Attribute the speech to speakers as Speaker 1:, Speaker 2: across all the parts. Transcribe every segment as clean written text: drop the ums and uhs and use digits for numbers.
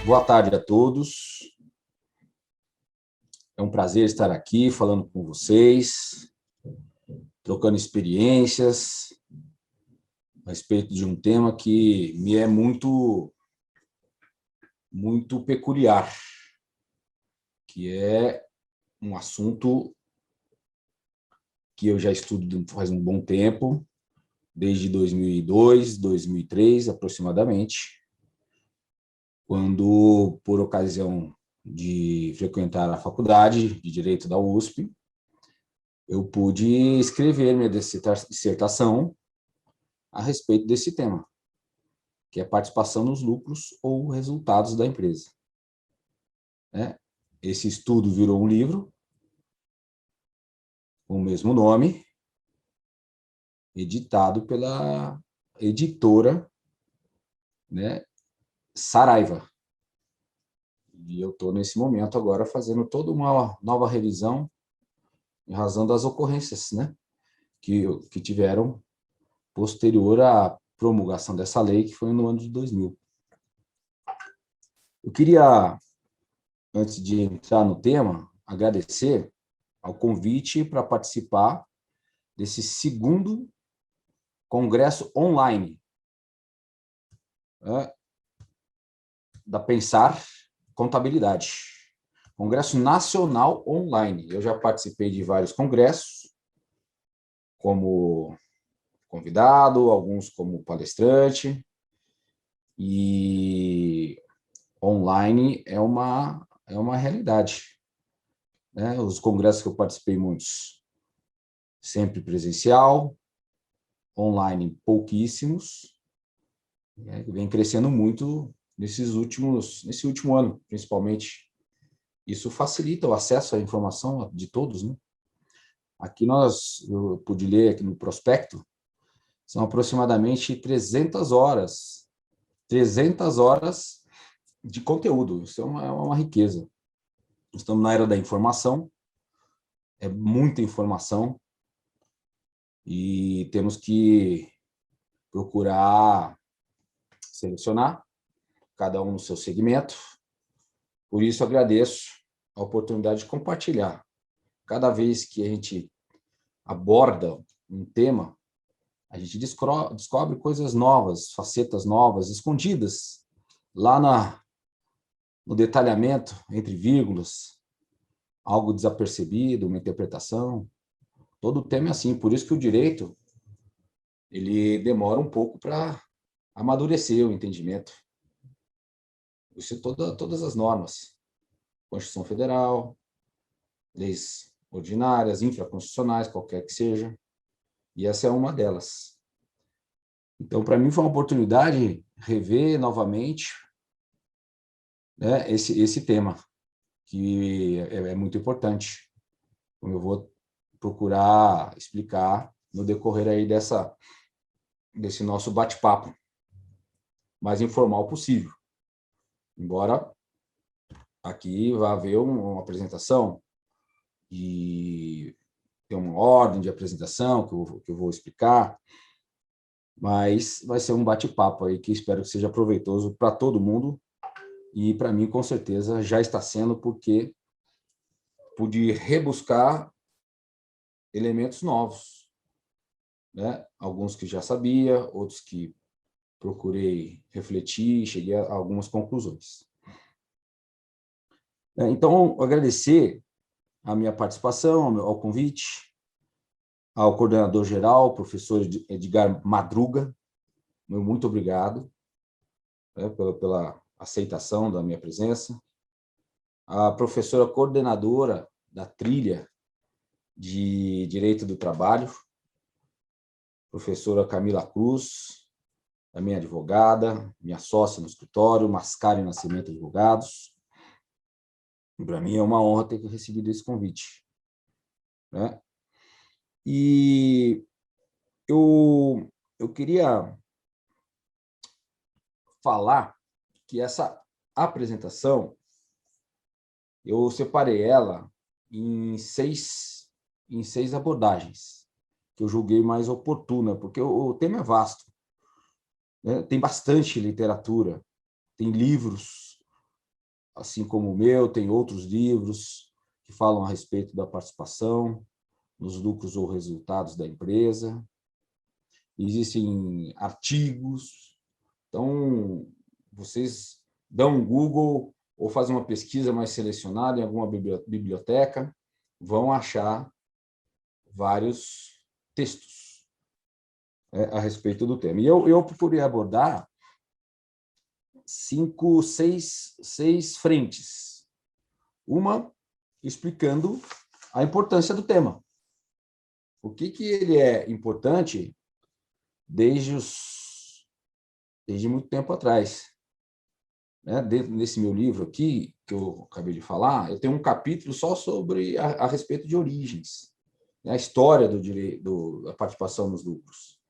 Speaker 1: Boa tarde a todos. É um prazer estar aqui falando com vocês, trocando experiências a respeito de um tema que me é muito peculiar, que é um assunto que eu já estudo faz um bom tempo, desde 2002, 2003 aproximadamente, quando, por ocasião de frequentar a faculdade de Direito da USP, eu pude escrever minha dissertação a respeito desse tema, que é participação nos lucros ou resultados da empresa. Esse estudo virou um livro com o mesmo nome, editado pela editora, Saraiva. E eu estou, nesse momento, agora fazendo toda uma nova revisão em razão das ocorrências que tiveram posterior à promulgação dessa lei, que foi no ano de 2000. Eu queria, antes de entrar no tema, agradecer ao convite para participar desse segundo congresso online da Pensar Contabilidade. Congresso Nacional Online. Eu já participei de vários congressos, como convidado, alguns como palestrante, e online é uma realidade. Os congressos que eu participei, muitos, sempre presencial, online pouquíssimos, vem crescendo muito nesse último ano, principalmente. Isso facilita o acesso à informação de todos, Aqui eu pude ler aqui no prospecto, são aproximadamente 300 horas de conteúdo. Isso é uma riqueza. Estamos na era da informação, é muita informação, e temos que procurar selecionar, cada um no seu segmento. Por isso, agradeço a oportunidade de compartilhar. Cada vez que a gente aborda um tema, a gente descobre coisas novas, facetas novas, escondidas lá no detalhamento, entre vírgulas, algo desapercebido, uma interpretação. Todo tema é assim, por isso que o direito ele demora um pouco para amadurecer o entendimento. Isso todas as normas, Constituição Federal, leis ordinárias, infraconstitucionais, qualquer que seja, e essa é uma delas. Então, para mim, foi uma oportunidade rever novamente esse tema, que é muito importante, como eu vou procurar explicar no decorrer aí desse nosso bate-papo mais informal possível. Embora aqui vá haver uma apresentação e tem uma ordem de apresentação que eu vou explicar, mas vai ser um bate-papo aí que espero que seja proveitoso para todo mundo, e para mim, com certeza, já está sendo, porque pude rebuscar elementos novos, Alguns que já sabia, outros que procurei refletir e cheguei a algumas conclusões. Então, agradecer a minha participação, ao convite, ao coordenador-geral, professor Edgar Madruga, muito obrigado pela aceitação da minha presença. A professora coordenadora da trilha de Direito do Trabalho, professora Camila Cruz, a minha advogada, minha sócia no escritório, Mascari Nascimento Advogados. Para mim é uma honra ter recebido esse convite. E eu queria falar que essa apresentação, eu separei ela em seis abordagens, que eu julguei mais oportuna, porque o tema é vasto. Tem bastante literatura, tem livros assim como o meu, tem outros livros que falam a respeito da participação nos lucros ou resultados da empresa. Existem artigos. Então, vocês dão um Google ou fazem uma pesquisa mais selecionada em alguma biblioteca, vão achar vários textos a respeito do tema. E eu procurei abordar seis frentes. Uma explicando a importância do tema. Por que ele é importante desde muito tempo atrás. Nesse meu livro aqui, que eu acabei de falar, eu tenho um capítulo só sobre a respeito de origens, a história da participação nos lucros.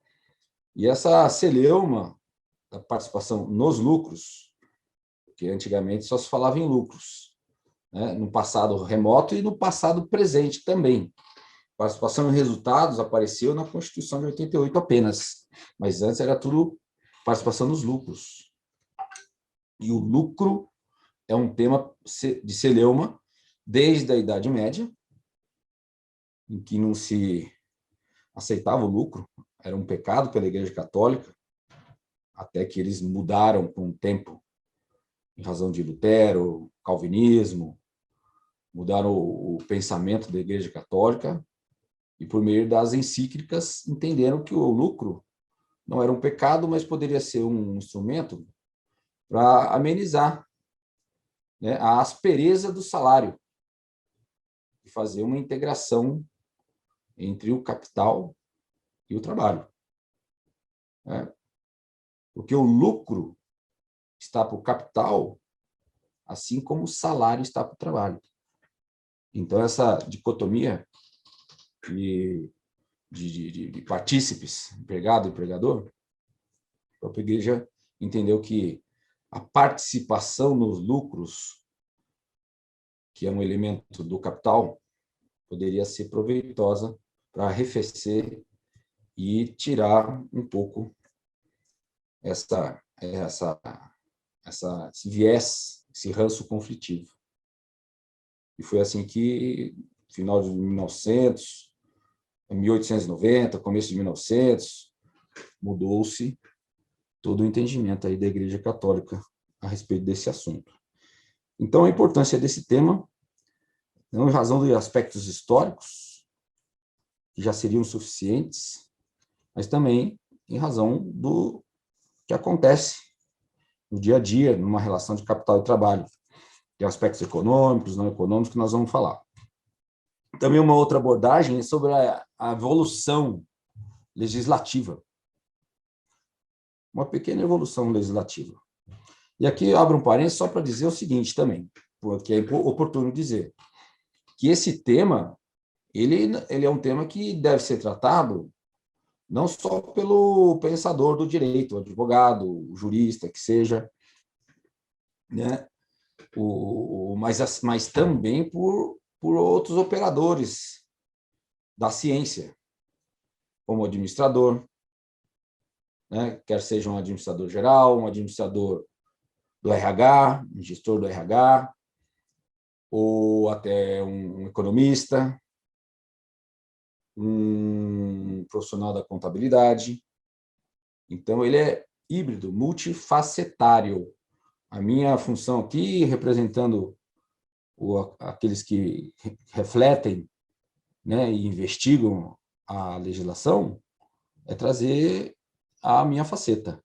Speaker 1: E essa celeuma da participação nos lucros, que antigamente só se falava em lucros, no passado remoto e no passado presente também. Participação em resultados apareceu na Constituição de 88 apenas, mas antes era tudo participação nos lucros. E o lucro é um tema de celeuma desde a Idade Média, em que não se aceitava o lucro, era um pecado pela Igreja Católica, até que eles mudaram com o tempo, em razão de Lutero, Calvinismo, mudaram o pensamento da Igreja Católica, e por meio das encíclicas entenderam que o lucro não era um pecado, mas poderia ser um instrumento para amenizar a aspereza do salário e fazer uma integração entre o capital e o trabalho. Porque o lucro está para o capital, assim como o salário está para o trabalho. Então, essa dicotomia de partícipes, empregado e empregador, a própria igreja entendeu que a participação nos lucros, que é um elemento do capital, poderia ser proveitosa para arrefecer e tirar um pouco esse viés, esse ranço conflitivo. E foi assim que, no final de 1900, 1890, começo de 1900, mudou-se todo o entendimento aí da Igreja Católica a respeito desse assunto. Então, a importância desse tema, não em razão de aspectos históricos, que já seriam suficientes, mas também em razão do que acontece no dia a dia, numa relação de capital e trabalho. Tem aspectos econômicos, não econômicos, que nós vamos falar. Também uma outra abordagem é sobre a evolução legislativa. Uma pequena evolução legislativa. E aqui eu abro um parênteses só para dizer o seguinte também, porque é oportuno dizer, que esse tema, ele é um tema que deve ser tratado não só pelo pensador do direito, o advogado, o jurista, que seja, mas também por outros operadores da ciência, como administrador, quer seja um administrador geral, um administrador do RH, um gestor do RH, ou até um economista, um profissional da contabilidade. Então, ele é híbrido, multifacetário. A minha função aqui, representando aqueles que refletem, e investigam a legislação, é trazer a minha faceta,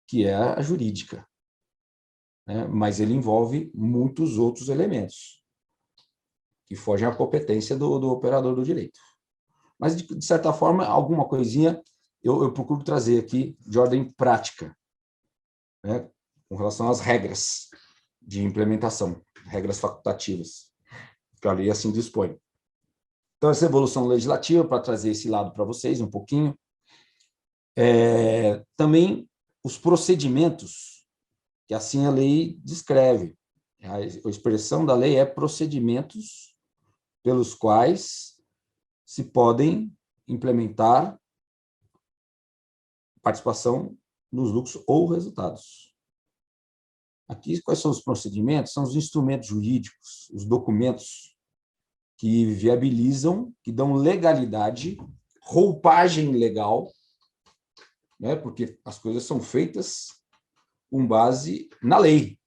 Speaker 1: que é a jurídica. Mas ele envolve muitos outros elementos que fogem à competência do operador do direito. Mas, de certa forma, alguma coisinha eu procuro trazer aqui de ordem prática, com relação às regras de implementação, regras facultativas, que a lei assim dispõe. Então, essa evolução legislativa, para trazer esse lado para vocês um pouquinho. Também os procedimentos, que assim a lei descreve. A expressão da lei é procedimentos pelos quais se podem implementar participação nos lucros ou resultados. Aqui, quais são os procedimentos? São os instrumentos jurídicos, os documentos que viabilizam, que dão legalidade, roupagem legal, né? Porque as coisas são feitas com base na lei.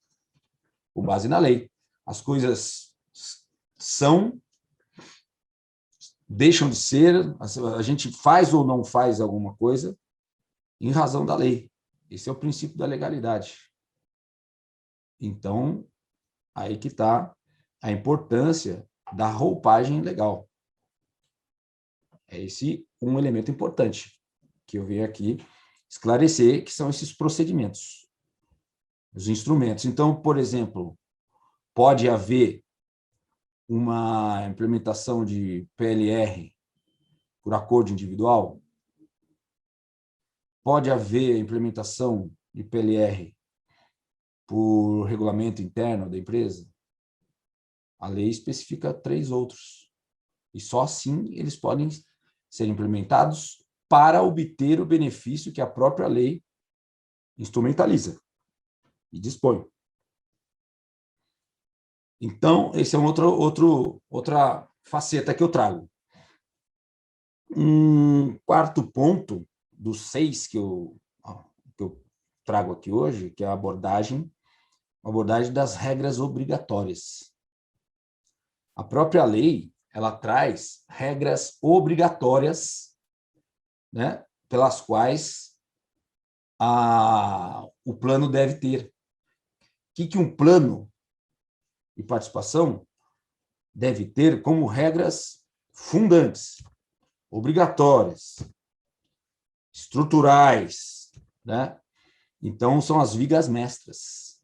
Speaker 1: Com base na lei. As coisas deixam de ser, a gente faz ou não faz alguma coisa em razão da lei. Esse é o princípio da legalidade. Então, aí que está a importância da roupagem legal. É esse um elemento importante que eu venho aqui esclarecer, que são esses procedimentos, os instrumentos. Então, por exemplo, pode haver uma implementação de PLR por acordo individual? Pode haver implementação de PLR por regulamento interno da empresa? A lei especifica 3 outros. E só assim eles podem ser implementados para obter o benefício que a própria lei instrumentaliza e dispõe. Então, esse é outra faceta que eu trago. Um quarto ponto dos 6 que eu trago aqui hoje, que é a abordagem das regras obrigatórias. A própria lei, ela traz regras obrigatórias, né, pelas quais o plano deve ter. O que um plano de participação deve ter como regras fundantes, obrigatórias, estruturais, né? Então, são as vigas mestras,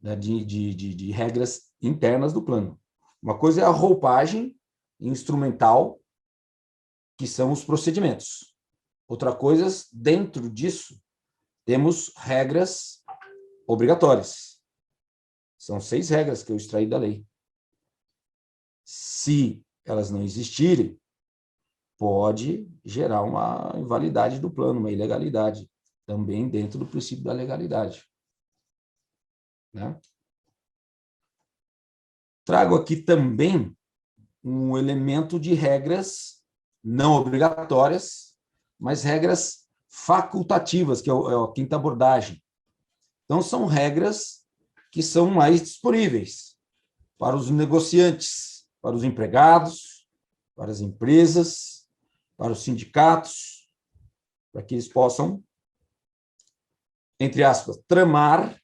Speaker 1: né, de regras internas do plano. Uma coisa é a roupagem instrumental, que são os procedimentos. Outra coisa, dentro disso, temos regras obrigatórias. São 6 regras que eu extraí da lei. Se elas não existirem, pode gerar uma invalidade do plano, uma ilegalidade, também dentro do princípio da legalidade. Né? Trago aqui também um elemento de regras não obrigatórias, mas regras facultativas, que é a quinta abordagem. Então, são regras que são mais disponíveis para os negociantes, para os empregados, para as empresas, para os sindicatos, para que eles possam, entre aspas, tramar,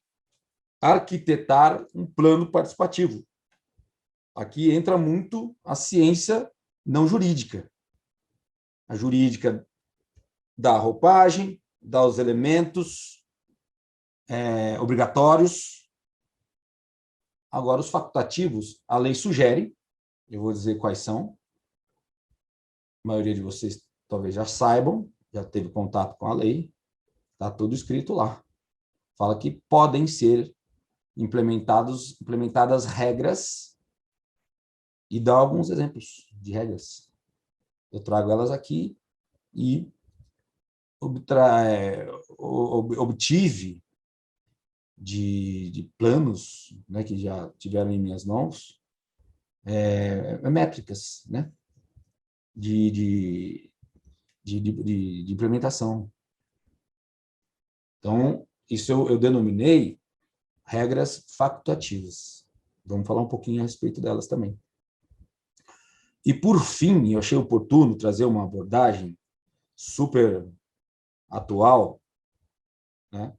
Speaker 1: arquitetar um plano participativo. Aqui entra muito a ciência não jurídica. A jurídica dá a roupagem, dá os elementos obrigatórios. Agora, os facultativos, a lei sugere, eu vou dizer quais são. A maioria de vocês talvez já saibam, já teve contato com a lei, está tudo escrito lá. Fala que podem ser implementadas regras e dá alguns exemplos de regras. Eu trago elas aqui e obtive de planos, né, que já tiveram em minhas mãos, métricas, né, de implementação. Então, isso eu denominei regras facultativas. Vamos falar um pouquinho a respeito delas também. E, por fim, eu achei oportuno trazer uma abordagem super atual, né,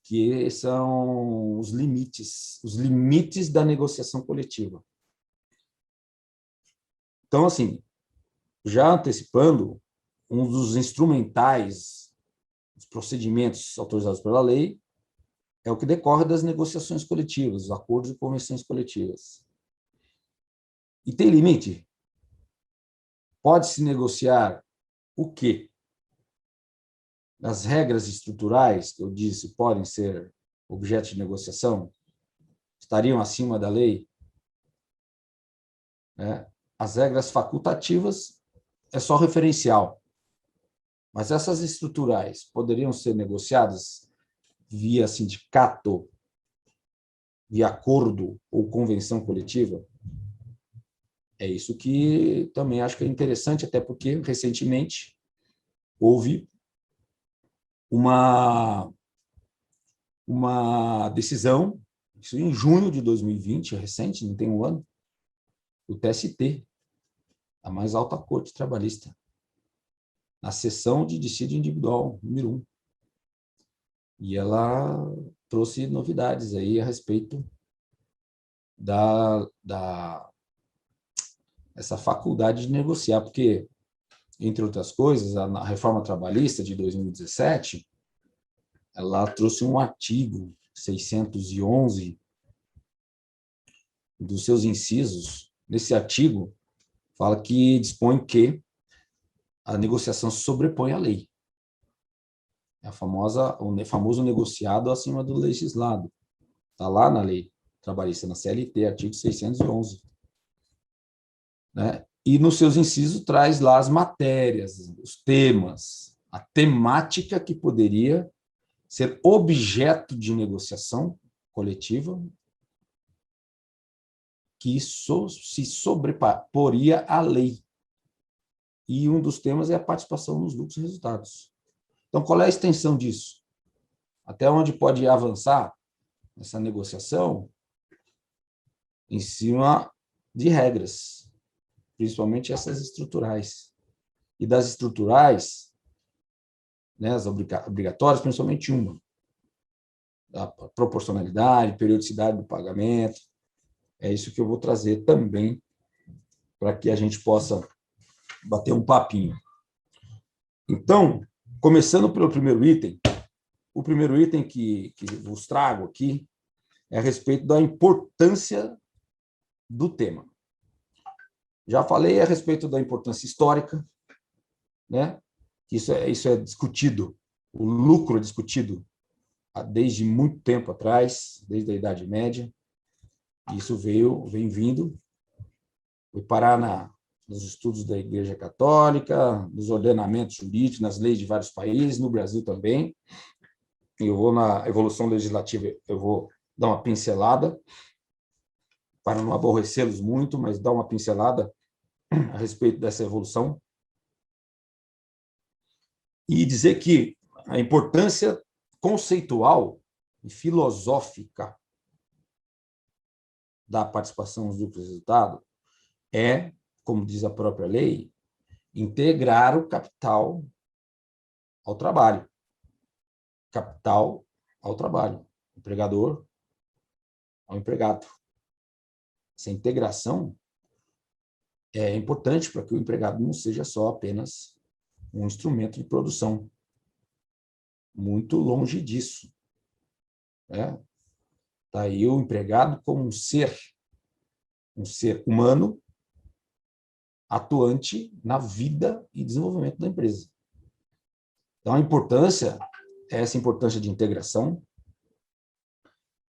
Speaker 1: que são os limites da negociação coletiva. Então, assim, já antecipando, um dos instrumentais, os procedimentos autorizados pela lei, é o que decorre das negociações coletivas, os acordos e convenções coletivas. E tem limite? Pode-se negociar o quê? As regras estruturais, que eu disse, podem ser objeto de negociação, estariam acima da lei? As regras facultativas é só referencial. Mas essas estruturais poderiam ser negociadas via sindicato via acordo ou convenção coletiva? É isso que também acho que é interessante, até porque, recentemente, houve uma decisão, isso em junho de 2020, recente, não tem um ano, do TST, a mais alta corte trabalhista, na sessão de dissídio individual, número 1. E ela trouxe novidades aí a respeito essa faculdade de negociar, porque, entre outras coisas, a reforma trabalhista de 2017, ela trouxe um artigo 611 dos seus incisos. Nesse artigo, fala que dispõe que a negociação se sobrepõe à lei. É o famoso negociado acima do legislado. Está lá na lei trabalhista, na CLT, artigo 611. Né? E nos seus incisos traz lá as matérias, os temas, a temática que poderia ser objeto de negociação coletiva que se sobreporia à lei. E um dos temas é a participação nos lucros e resultados. Então, qual é a extensão disso? Até onde pode avançar essa negociação? Em cima de regras, principalmente essas estruturais. E das estruturais, né, as obrigatórias, principalmente uma, a proporcionalidade, periodicidade do pagamento. É isso que eu vou trazer também para que a gente possa bater um papinho. Então, começando pelo primeiro item, o primeiro item que vos trago aqui é a respeito da importância do tema. Já falei a respeito da importância histórica, né? Isso é discutido, o lucro é discutido desde muito tempo atrás, desde a Idade Média. Isso vem vindo, foi parar nos estudos da Igreja Católica, nos ordenamentos jurídicos, nas leis de vários países, no Brasil também. Eu vou na evolução legislativa, eu vou dar uma pincelada, para não aborrecê-los muito, mas dar uma pincelada a respeito dessa evolução. E dizer que a importância conceitual e filosófica da participação nos lucros e resultados é, como diz a própria lei, integrar o capital ao trabalho. Capital ao trabalho. Empregador ao empregado. Essa integração é importante para que o empregado não seja só apenas um instrumento de produção. Muito longe disso. Está aí o empregado como um ser humano atuante na vida e desenvolvimento da empresa. Então, a importância é essa importância de integração,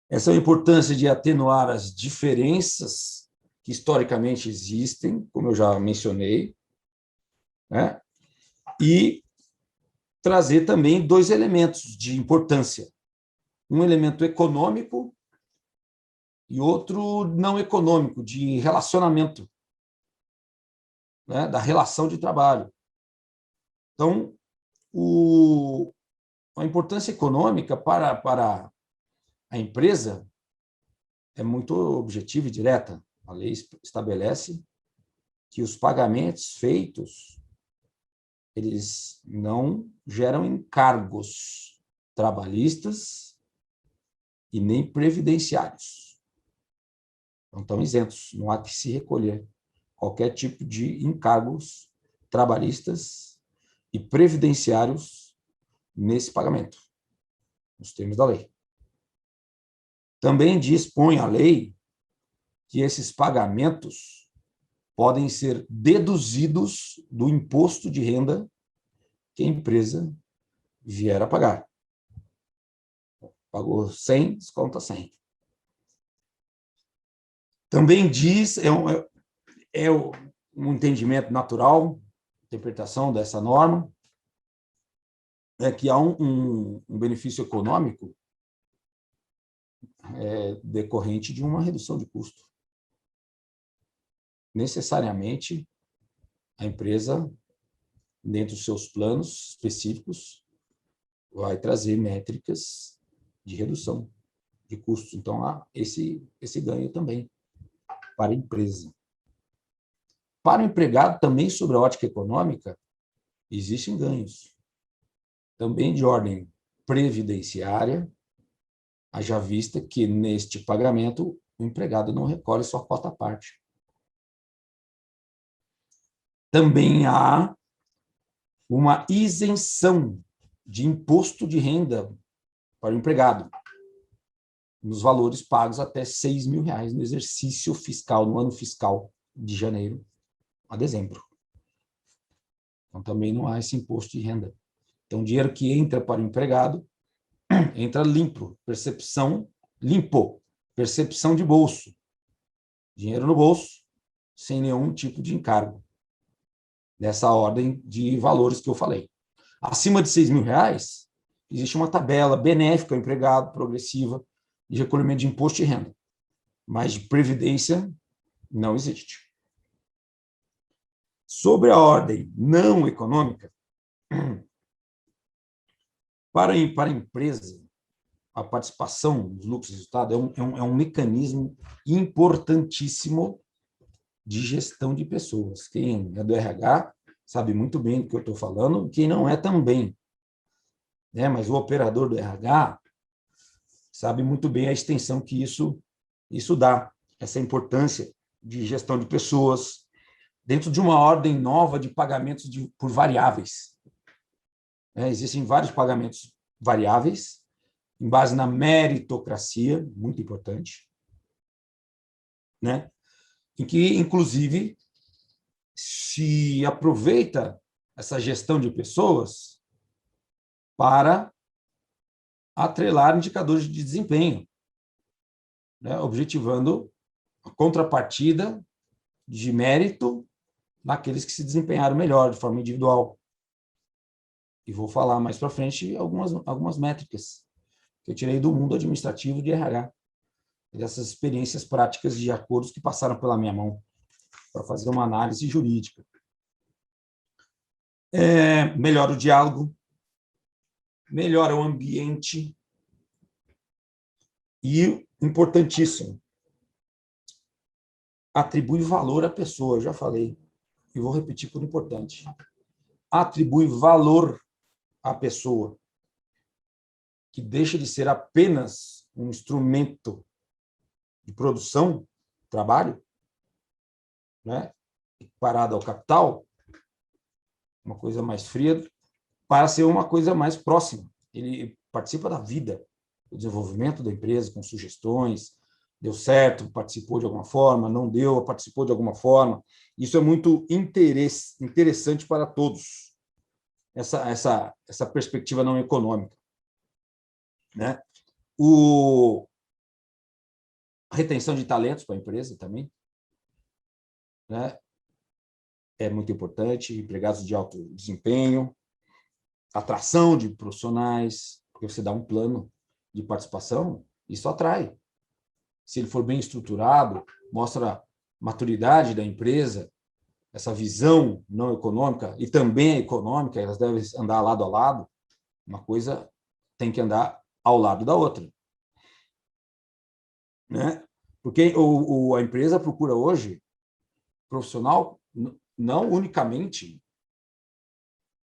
Speaker 1: essa importância de atenuar as diferenças que historicamente existem, como eu já mencionei, né? E trazer também 2 elementos de importância. Um elemento econômico e outro não econômico, de relacionamento, né? Da relação de trabalho. Então, a importância econômica para a empresa é muito objetiva e direta. A lei estabelece que os pagamentos feitos, eles não geram encargos trabalhistas e nem previdenciários. Não estão isentos, não há que se recolher qualquer tipo de encargos trabalhistas e previdenciários nesse pagamento, nos termos da lei. Também dispõe a lei que esses pagamentos podem ser deduzidos do imposto de renda que a empresa vier a pagar. Pagou 100, desconta 100. Também diz, um entendimento natural, interpretação dessa norma, é que há um benefício econômico decorrente de uma redução de custo. Necessariamente, a empresa, dentro dos seus planos específicos, vai trazer métricas de redução de custos. Então, há esse ganho também para a empresa. Para o empregado, também sobre a ótica econômica, existem ganhos. Também de ordem previdenciária, haja vista que, neste pagamento, o empregado não recolhe sua quota à parte. Também há uma isenção de imposto de renda para o empregado, nos valores pagos até R$6.000 no exercício fiscal, no ano fiscal de janeiro a dezembro. Então, também não há esse imposto de renda. Então, o dinheiro que entra para o empregado entra limpo, percepção de bolso. Dinheiro no bolso, sem nenhum tipo de encargo. Nessa ordem de valores que eu falei. Acima de R$6.000, existe uma tabela benéfica ao empregado, progressiva, de recolhimento de imposto de renda. Mas de previdência, não existe. Sobre a ordem não econômica, para a empresa, a participação dos lucros e resultados é um mecanismo importantíssimo de gestão de pessoas. Quem é do RH sabe muito bem do que eu estou falando, quem não é também. Mas o operador do RH sabe muito bem a extensão que isso dá, essa importância de gestão de pessoas, dentro de uma ordem nova de pagamentos por variáveis. Existem vários pagamentos variáveis, em base na meritocracia, muito importante, em que, inclusive, se aproveita essa gestão de pessoas para atrelar indicadores de desempenho, objetivando a contrapartida de mérito naqueles que se desempenharam melhor, de forma individual. E vou falar mais para frente algumas métricas que eu tirei do mundo administrativo de RH, dessas experiências práticas de acordos que passaram pela minha mão para fazer uma análise jurídica. Melhora o diálogo, melhora o ambiente e, importantíssimo, atribui valor à pessoa, eu já falei, e vou repetir por importante. Atribui valor à pessoa, que deixa de ser apenas um instrumento de produção, trabalho, parado ao capital, uma coisa mais fria, para ser uma coisa mais próxima. Ele participa da vida, do desenvolvimento da empresa, com sugestões, deu certo, participou de alguma forma, não deu, participou de alguma forma. Isso é muito interessante para todos, essa perspectiva não econômica. A retenção de talentos para a empresa também, é muito importante, empregados de alto desempenho, atração de profissionais, porque você dá um plano de participação, isso atrai. Se ele for bem estruturado, mostra a maturidade da empresa, essa visão não econômica e também econômica, elas devem andar lado a lado, uma coisa tem que andar ao lado da outra. Porque a empresa procura hoje profissional não unicamente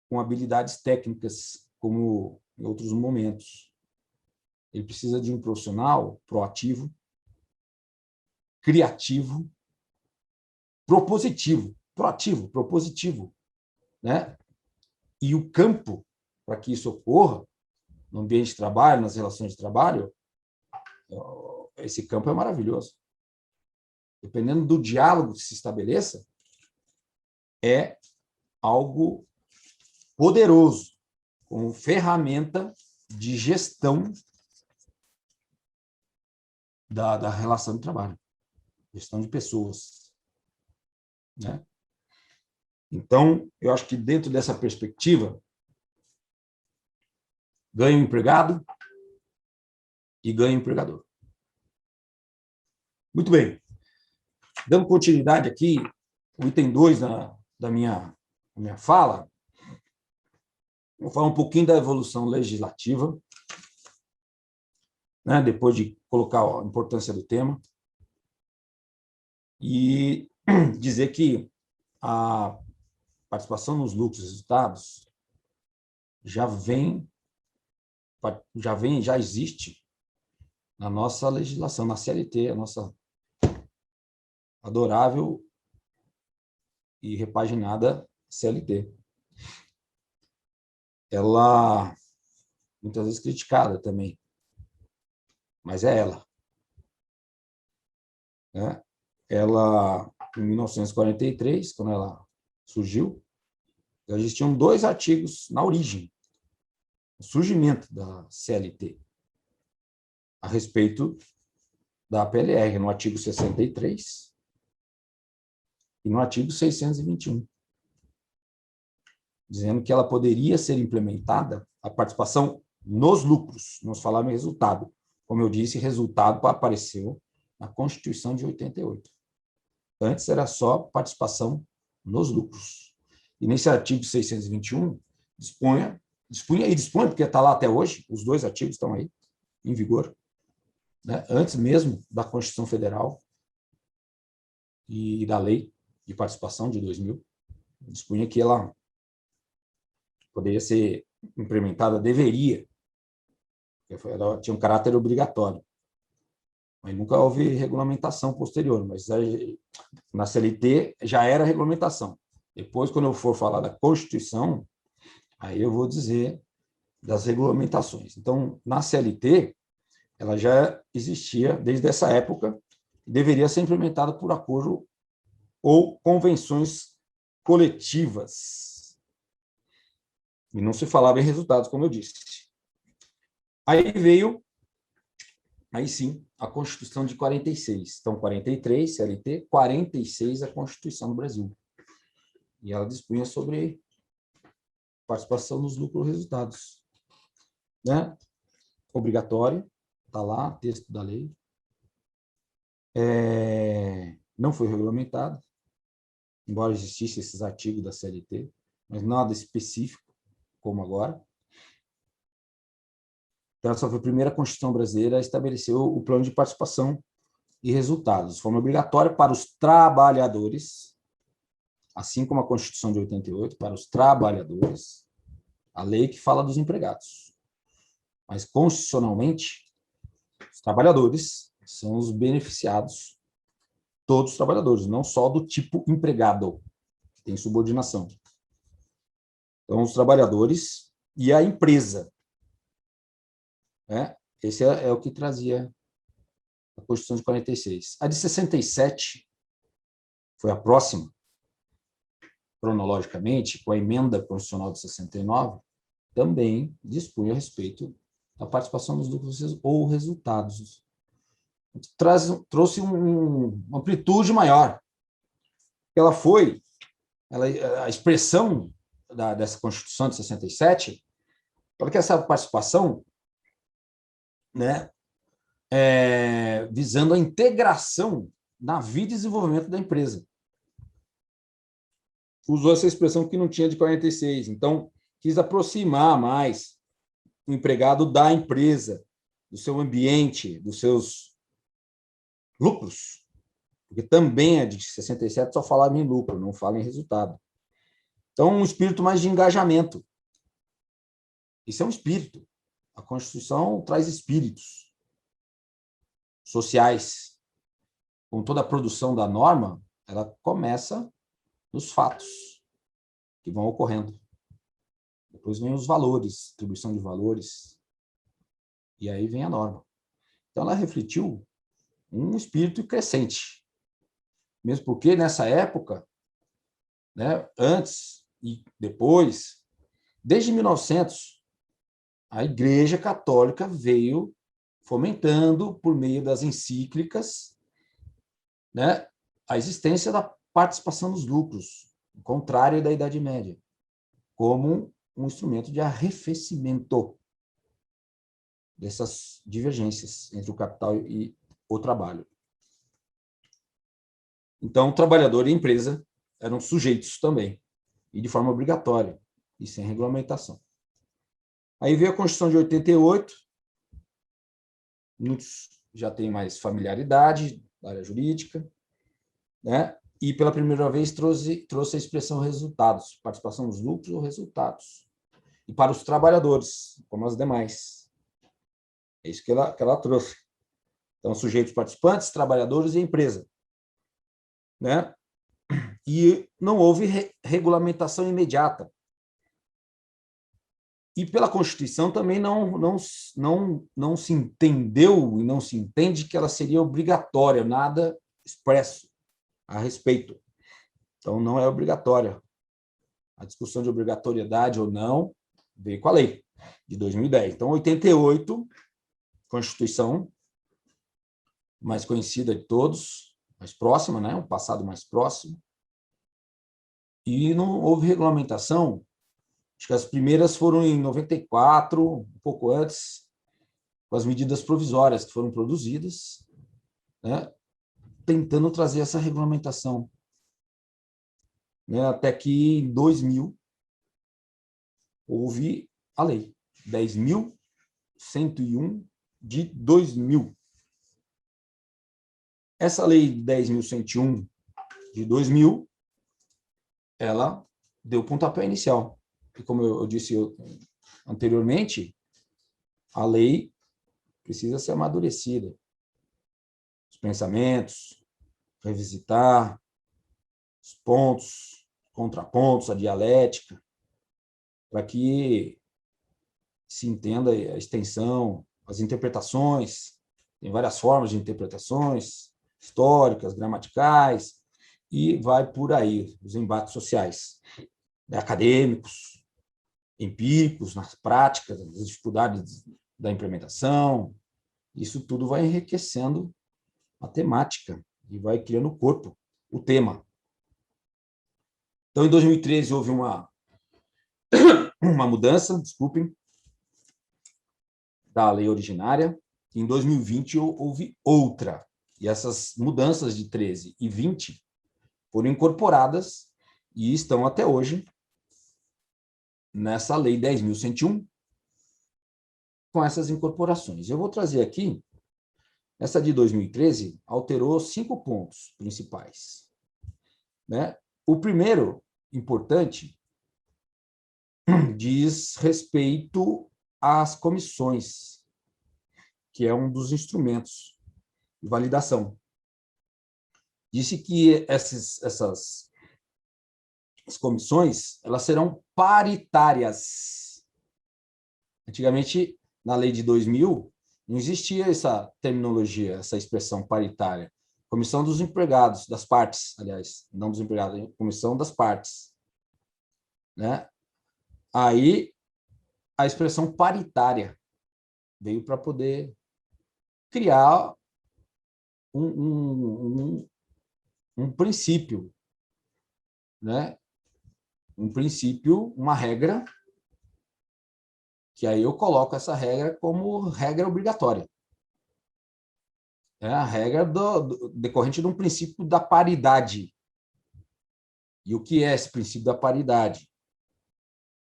Speaker 1: com habilidades técnicas, como em outros momentos. Ele precisa de um profissional proativo, criativo, propositivo. E o campo, para que isso ocorra, no ambiente de trabalho, nas relações de trabalho, esse campo é maravilhoso. Dependendo do diálogo que se estabeleça, é algo poderoso, como ferramenta de gestão da relação de trabalho, gestão de pessoas. Então, eu acho que dentro dessa perspectiva, ganha o empregado e ganha o empregador. Muito bem. Dando continuidade aqui, o item 2 da minha fala, vou falar um pouquinho da evolução legislativa, né, depois de colocar a importância do tema, e dizer que a participação nos lucros e resultados já existe na nossa legislação, na CLT, a nossa adorável e repaginada CLT. Ela, muitas vezes criticada também, mas é ela. Né? Ela, em 1943, quando ela surgiu, já existiam 2 artigos na origem, o surgimento da CLT, a respeito da PLR, no artigo 63 e no artigo 621, dizendo que ela poderia ser implementada a participação nos lucros, nós falamos em resultado. Como eu disse, resultado apareceu na Constituição de 88. Antes era só participação nos lucros. E nesse artigo 621, dispunha, porque está lá até hoje, os 2 artigos estão aí, em vigor, né? Antes mesmo da Constituição Federal e da Lei de Participação de 2000, dispunha que ela poderia ser implementada, deveria, ela tinha um caráter obrigatório, mas nunca houve regulamentação posterior, mas na CLT já era regulamentação. Depois, quando eu for falar da Constituição, aí eu vou dizer das regulamentações. Então, na CLT, ela já existia desde essa época, deveria ser implementada por acordo ou convenções coletivas. E não se falava em resultados, como eu disse. Aí veio, aí sim, a Constituição de 46. Então, 43, CLT, 46, a Constituição do Brasil. E ela dispunha sobre participação nos lucros e resultados. Né? Obrigatório, está lá, texto da lei. Não foi regulamentado, embora existissem esses artigos da CLT, mas nada específico, como agora. Então, essa foi a primeira Constituição brasileira a estabelecer o plano de participação e resultados, de forma obrigatória para os trabalhadores, assim como a Constituição de 88, para os trabalhadores, a lei que fala dos empregados. Mas, constitucionalmente, os trabalhadores são os beneficiados, todos os trabalhadores, não só do tipo empregado, que tem subordinação. Então, os trabalhadores e a empresa. Né? Esse é o que trazia a Constituição de 46. A de 67 foi a próxima, cronologicamente, com a emenda constitucional de 69, também dispunha a respeito da participação dos lucros ou resultados. Trouxe uma amplitude maior. A expressão dessa Constituição de 67, para que essa participação, né, visando a integração na vida e desenvolvimento da empresa. Usou essa expressão que não tinha de 46, então quis aproximar mais o empregado da empresa, do seu ambiente, dos seus lucros, porque também a de 67 só falava em lucro, não fala em resultado. Então, um espírito mais de engajamento. Isso é um espírito. A Constituição traz espíritos sociais. Com toda a produção da norma, ela começa nos fatos que vão ocorrendo. Depois vem os valores, distribuição de valores, e aí vem a norma. Então, ela refletiu um espírito crescente. Mesmo porque, nessa época, né, antes e depois, desde 1900, a Igreja Católica veio fomentando, por meio das encíclicas, né, a existência da participação nos lucros, o contrário da Idade Média, como um instrumento de arrefecimento dessas divergências entre o capital e o trabalho. Então, o trabalhador e a empresa eram sujeitos também, e de forma obrigatória, e sem regulamentação. Aí veio a Constituição de 88, muitos já têm mais familiaridade na área jurídica, né? E pela primeira vez trouxe a expressão resultados, participação nos lucros ou resultados. E para os trabalhadores, como as demais. É isso que ela trouxe. Então, sujeitos participantes, trabalhadores e empresa. Né? E não houve regulamentação imediata. E pela Constituição também não se entendeu e não se entende que ela seria obrigatória, nada expresso a respeito. Então, não é obrigatória. A discussão de obrigatoriedade ou não veio com a lei de 2010. Então, 88, Constituição mais conhecida de todos, mais próxima, né? Um passado mais próximo. E não houve regulamentação. Acho que as primeiras foram em 94, um pouco antes, com as medidas provisórias que foram produzidas, né? Tentando trazer essa regulamentação. Né? Até que em 2000 houve a lei 10.101 de 2000. Essa lei 10.101 de 2000, ela deu pontapé inicial. E como eu disse anteriormente, a lei precisa ser amadurecida. Os pensamentos, revisitar os pontos, contrapontos, a dialética, para que se entenda a extensão, as interpretações. Tem várias formas de interpretações, históricas, gramaticais, e vai por aí, os embates sociais, acadêmicos, empíricos, nas práticas, as dificuldades da implementação. Isso tudo vai enriquecendo a temática e vai criando o corpo, o tema. Então, em 2013, houve uma mudança, desculpem, da lei originária. Em 2020, houve outra. E essas mudanças de 13 e 20 foram incorporadas e estão até hoje nessa lei 10.101, com essas incorporações. Eu vou trazer aqui, essa de 2013 alterou 5 pontos principais. Né? O primeiro, importante, diz respeito às comissões, que é um dos instrumentos de validação. Disse que essas comissões, elas serão paritárias. Antigamente, na lei de 2000, não existia essa terminologia, essa expressão paritária. Comissão dos empregados, das partes, aliás, não dos empregados, comissão das partes. Né? Aí, a expressão paritária veio para poder criar um princípio, né? Um princípio, uma regra, que aí eu coloco essa regra como regra obrigatória. É a regra decorrente de um princípio da paridade. E o que é esse princípio da paridade?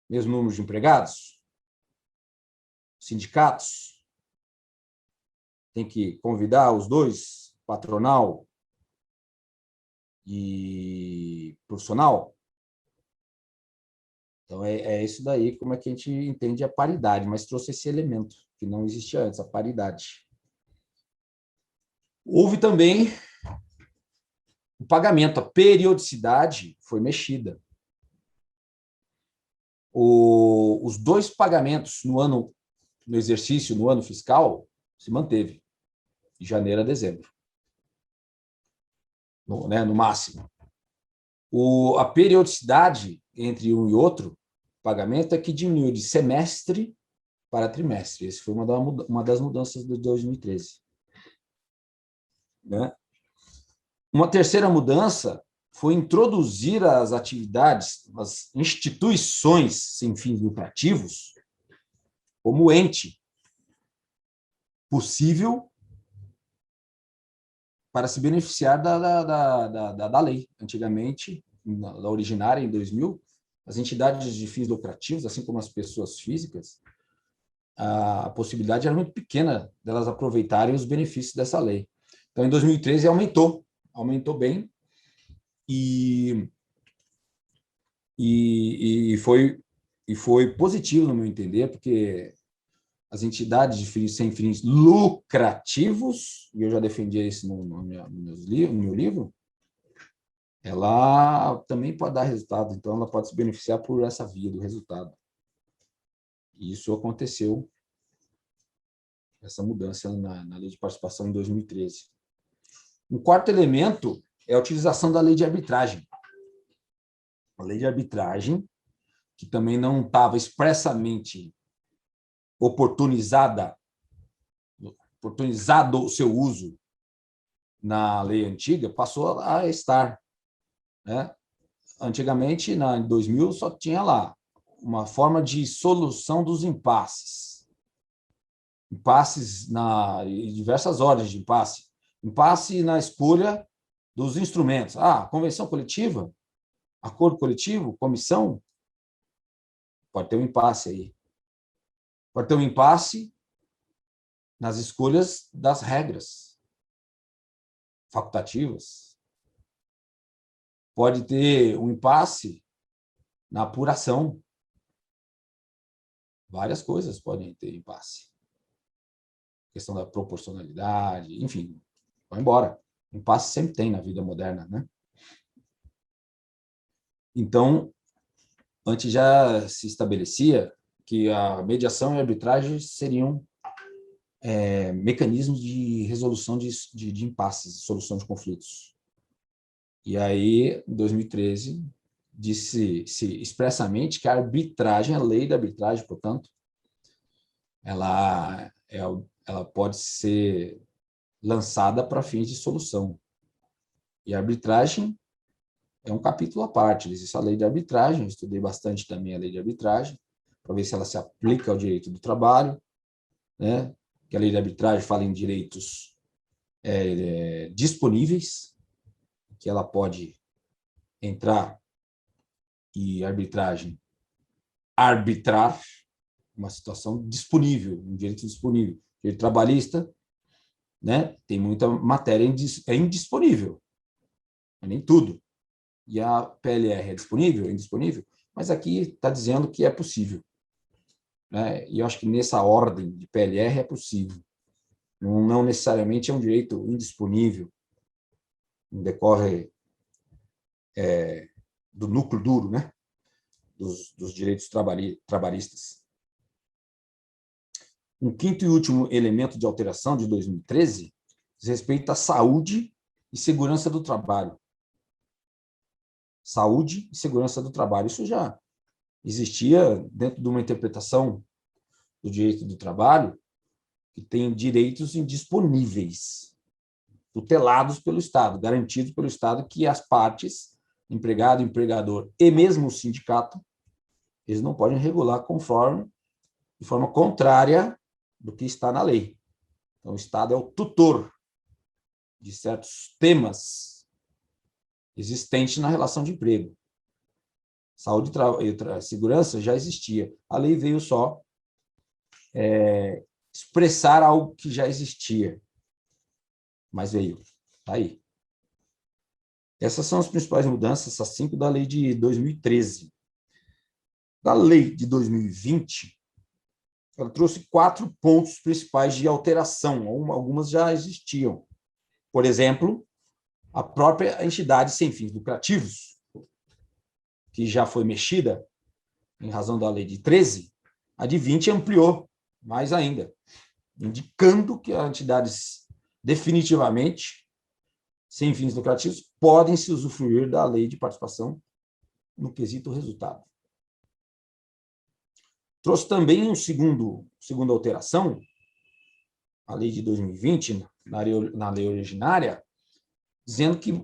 Speaker 1: Mesmo número de empregados? Sindicatos? Tem que convidar os dois, patronal e profissional? Então, é isso daí, como é que a gente entende a paridade, mas trouxe esse elemento, que não existia antes, a paridade. Houve também o pagamento, a periodicidade foi mexida. Os 2 pagamentos no exercício, no ano fiscal, se manteve, de janeiro a dezembro, no máximo. A periodicidade entre um e outro pagamento é que diminuiu de semestre para trimestre. Essa foi uma das mudanças de 2013. Né? Uma terceira mudança foi introduzir as atividades, as instituições sem fins lucrativos, como ente possível para se beneficiar da lei. Antigamente, da originária, em 2000, as entidades de fins lucrativos, assim como as pessoas físicas, a possibilidade era muito pequena delas aproveitarem os benefícios dessa lei. Então, em 2013, aumentou bem, e foi positivo, no meu entender, porque as entidades sem fins lucrativos, e eu já defendi isso no meu livro, ela também pode dar resultado, então ela pode se beneficiar por essa via do resultado. E isso aconteceu, essa mudança na lei de participação em 2013. Um quarto elemento é a utilização da lei de arbitragem. A lei de arbitragem, que também não estava expressamente oportunizado o seu uso na lei antiga, passou a estar, né? Antigamente, em 2000, só tinha lá uma forma de solução dos impasses. Impasses em diversas ordens de impasse. Impasse na escolha dos instrumentos. Convenção coletiva, acordo coletivo, comissão, pode ter um impasse aí. Pode ter um impasse nas escolhas das regras facultativas. Pode ter um impasse na apuração. Várias coisas podem ter impasse. Questão da proporcionalidade, enfim, vai embora. Impasse sempre tem na vida moderna, né? Então, antes já se estabelecia que a mediação e a arbitragem seriam mecanismos de resolução de impasses, solução de conflitos. E aí, em 2013, disse-se expressamente que a arbitragem, a lei da arbitragem, portanto, ela pode ser lançada para fins de solução. E a arbitragem é um capítulo à parte. Existe a lei de arbitragem, eu estudei bastante também a lei de arbitragem, para ver se ela se aplica ao direito do trabalho, né? Que a lei de arbitragem fala em direitos disponíveis, que ela pode entrar e arbitrar uma situação disponível, um direito disponível. Direito trabalhista, né? Tem muita matéria indisponível, mas nem tudo. E a PLR é disponível, indisponível, mas aqui está dizendo que é possível, né? E eu acho que nessa ordem de PLR é possível. Não necessariamente é um direito indisponível, não decorre do núcleo duro, né? Dos direitos trabalhistas. Um quinto e último elemento de alteração de 2013 diz respeito à saúde e segurança do trabalho. Saúde e segurança do trabalho. Isso já existia dentro de uma interpretação do direito do trabalho, que tem direitos indisponíveis, tutelados pelo Estado, garantidos pelo Estado, que as partes, empregado, empregador e mesmo o sindicato, eles não podem regular de forma contrária do que está na lei. Então, o Estado é o tutor de certos temas existentes na relação de emprego. Saúde e segurança já existia. A lei veio só expressar algo que já existia, mas veio. Está aí. Essas são as principais mudanças, essas 5 da lei de 2013. Da lei de 2020, ela trouxe 4 pontos principais de alteração. Algumas já existiam. Por exemplo, a própria entidade sem fins lucrativos, que já foi mexida em razão da lei de 13, a de 20 ampliou mais ainda, indicando que as entidades definitivamente sem fins lucrativos podem se usufruir da lei de participação no quesito resultado. Trouxe também uma segunda alteração, a lei de 2020, na lei originária, dizendo que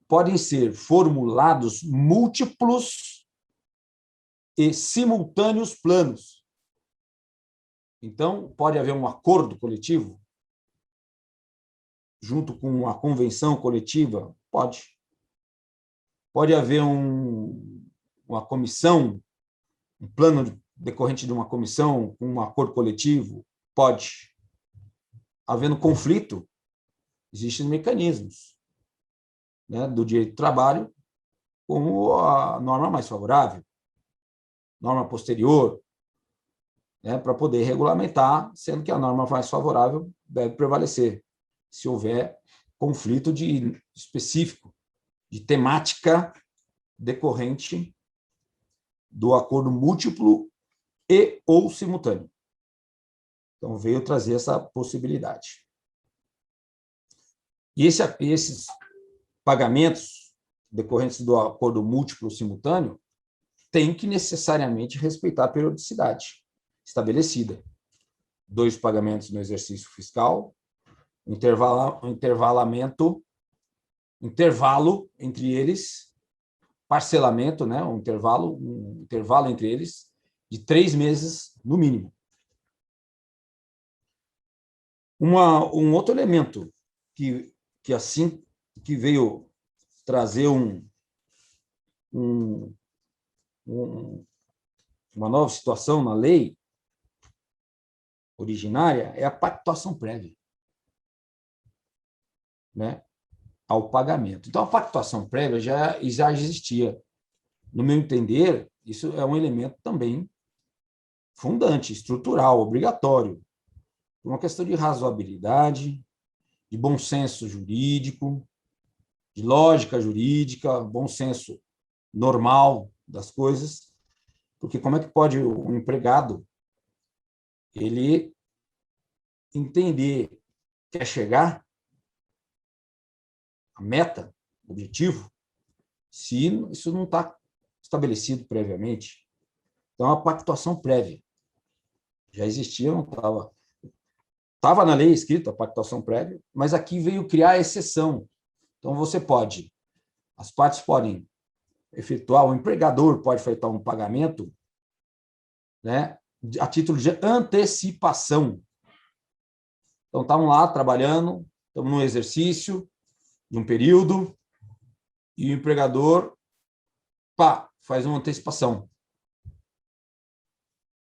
Speaker 1: podem ser formulados múltiplos e simultâneos planos. Então, pode haver um acordo coletivo junto com a convenção coletiva? Pode. Pode haver uma comissão, um plano decorrente de uma comissão, com um acordo coletivo? Pode. Havendo conflito, existem mecanismos, né, do direito do trabalho, como a norma mais favorável, norma posterior, né, para poder regulamentar, sendo que a norma mais favorável deve prevalecer, se houver conflito específico, de temática decorrente do acordo múltiplo e ou simultâneo. Então, veio trazer essa possibilidade. E esses pagamentos decorrentes do acordo múltiplo simultâneo têm que necessariamente respeitar a periodicidade estabelecida. 2 pagamentos no exercício fiscal, intervalo entre eles, parcelamento, né, um intervalo entre eles de 3 meses no mínimo. Um outro elemento que veio trazer uma nova situação na lei originária é a pactuação prévia, né, ao pagamento. Então, a pactuação prévia já existia. No meu entender, isso é um elemento também fundante, estrutural, obrigatório, uma questão de razoabilidade, de bom senso jurídico, de lógica jurídica, bom senso normal das coisas, porque como é que pode o empregado ele entender, quer chegar à meta, objetivo, se isso não está estabelecido previamente? Então, a pactuação prévia já existia, não estava. Estava na lei escrita a pactuação prévia, mas aqui veio criar a exceção. Então, as partes podem efetuar, o empregador pode efetuar um pagamento, né, a título de antecipação. Então, estamos lá trabalhando, estamos num exercício, num período, e o empregador, faz uma antecipação.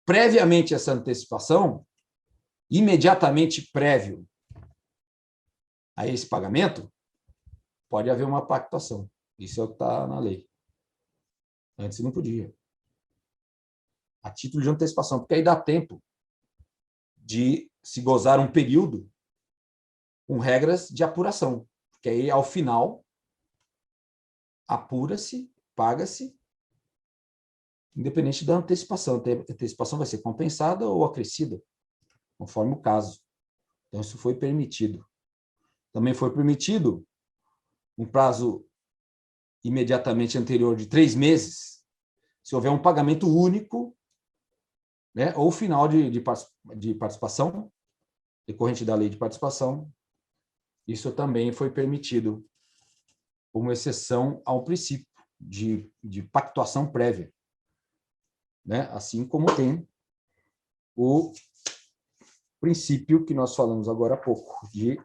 Speaker 1: Previamente essa antecipação, imediatamente prévio a esse pagamento, pode haver uma pactuação. Isso é o que está na lei. Antes não podia. A título de antecipação, porque aí dá tempo de se gozar um período com regras de apuração. Porque aí, ao final, apura-se, paga-se, independente da antecipação. A antecipação vai ser compensada ou acrescida, conforme o caso. Então, isso foi permitido. Também foi permitido um prazo imediatamente anterior de 3 meses, se houver um pagamento único, né, ou final de participação, decorrente da lei de participação. Isso também foi permitido como exceção ao princípio de pactuação prévia, né? Assim como tem o princípio que nós falamos agora há pouco, de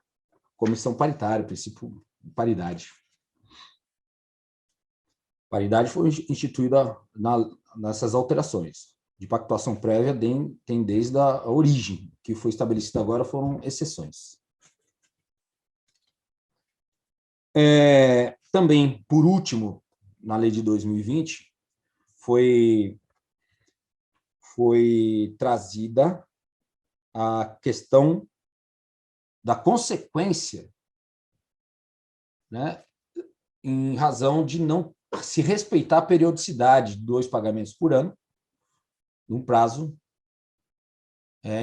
Speaker 1: comissão paritária, princípio de paridade. Paridade foi instituída nessas alterações. De pactuação prévia tem desde a origem, que foi estabelecida agora foram exceções. Também, por último, na lei de 2020, foi trazida a questão da consequência, né, em razão de não se respeitar a periodicidade de 2 pagamentos por ano, num prazo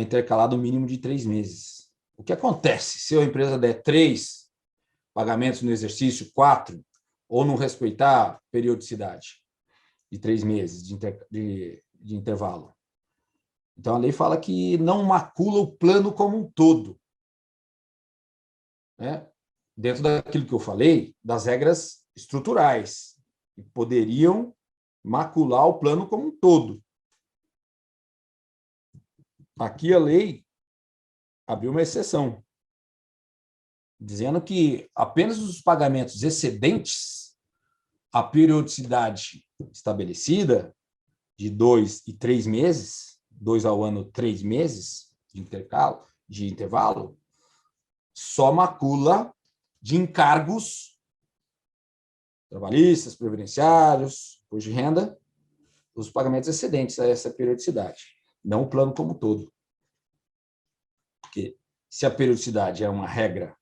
Speaker 1: intercalado mínimo de 3 meses. O que acontece se a empresa der 3 pagamentos no exercício, 4, ou não respeitar a periodicidade de 3 meses de intervalo? Então, a lei fala que não macula o plano como um todo, né? Dentro daquilo que eu falei, das regras estruturais, que poderiam macular o plano como um todo. Aqui a lei abriu uma exceção. dizendo que apenas os pagamentos excedentes a periodicidade estabelecida de 2 e 3 meses, 2 ao ano, 3 meses de intervalo, só macula de encargos trabalhistas, previdenciários, imposto de renda, os pagamentos excedentes a essa periodicidade, não o plano como um todo. Porque se a periodicidade é uma regra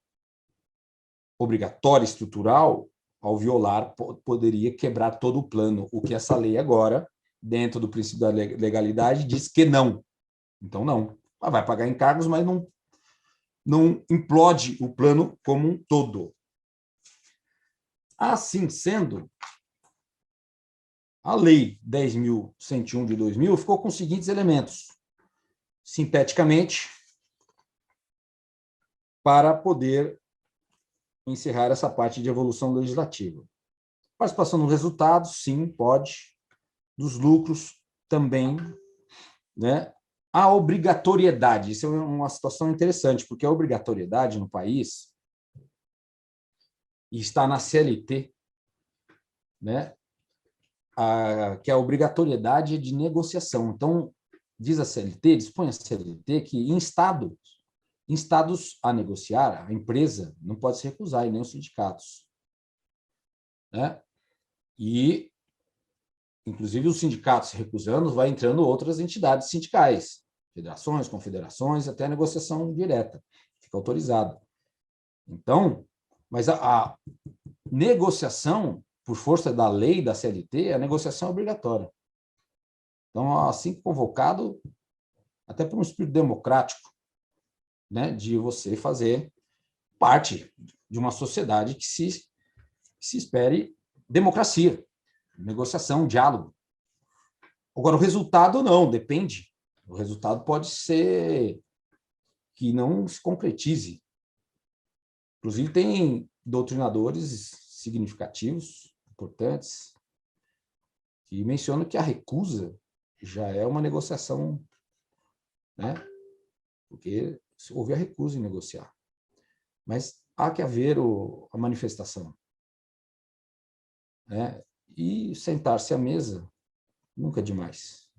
Speaker 1: obrigatória, estrutural, ao violar, poderia quebrar todo o plano, o que essa lei agora, dentro do princípio da legalidade, diz que não. Então, não. Ela vai pagar encargos, mas não implode o plano como um todo. Assim sendo, a Lei 10.101 de 2000 ficou com os seguintes elementos. Sinteticamente, para poder encerrar essa parte de evolução legislativa. Participação nos resultados, sim, pode. Dos lucros, também. Né? A obrigatoriedade, isso é uma situação interessante, porque a obrigatoriedade no país está na CLT, né? Que a obrigatoriedade é de negociação. Então, diz a CLT, dispõe a CLT que em estados a negociar, a empresa não pode se recusar, e nem os sindicatos. Né? E, inclusive, os sindicatos se recusando, vai entrando outras entidades sindicais, federações, confederações, até a negociação direta, fica autorizada. Então, mas a negociação, por força da lei da CLT, a negociação é obrigatória. Então, assim convocado, até por um espírito democrático, né, de você fazer parte de uma sociedade que se espere democracia, negociação, diálogo. Agora, o resultado não, depende. O resultado pode ser que não se concretize. Inclusive, tem doutrinadores significativos, importantes, que mencionam que a recusa já é uma negociação, né? Porque houve a recusa em negociar. Mas há que haver a manifestação. Né? E sentar-se à mesa nunca é demais.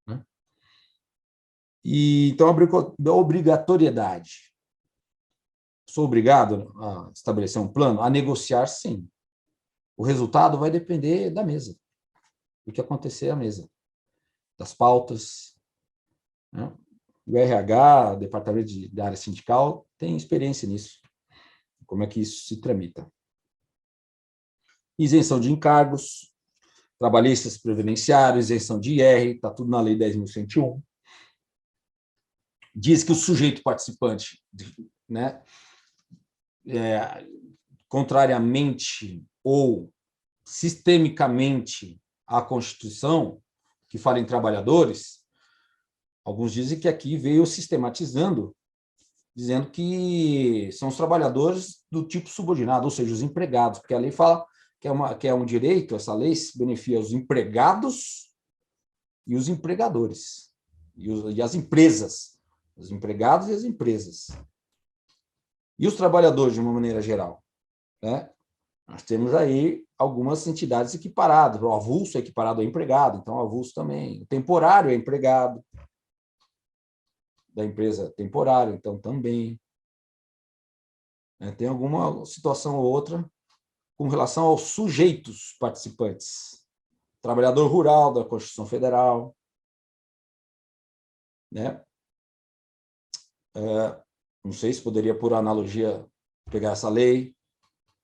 Speaker 1: Né? E, então, a obrigatoriedade. Sou obrigado a estabelecer um plano? A negociar, sim. O resultado vai depender da mesa, do que acontecer à mesa, das pautas. Né? O RH, o Departamento da Área Sindical, tem experiência nisso, como é que isso se tramita. Isenção de encargos, trabalhistas, previdenciários, isenção de IR, está tudo na Lei 10.101. Diz que o sujeito participante, né, contrariamente ou sistemicamente à Constituição, que fala em trabalhadores, alguns dizem que aqui veio sistematizando, dizendo que são os trabalhadores do tipo subordinado, ou seja, os empregados, porque a lei fala que é um direito, essa lei beneficia os empregados e os empregadores, e as empresas, os empregados e as empresas. E os trabalhadores, de uma maneira geral. Né? Nós temos aí algumas entidades equiparadas, o avulso é equiparado ao empregado, então o avulso também, o temporário é empregado, da empresa temporária, então também. Tem alguma situação ou outra com relação aos sujeitos participantes. Trabalhador rural da Constituição Federal. Né? Não sei se poderia, por analogia, pegar essa lei,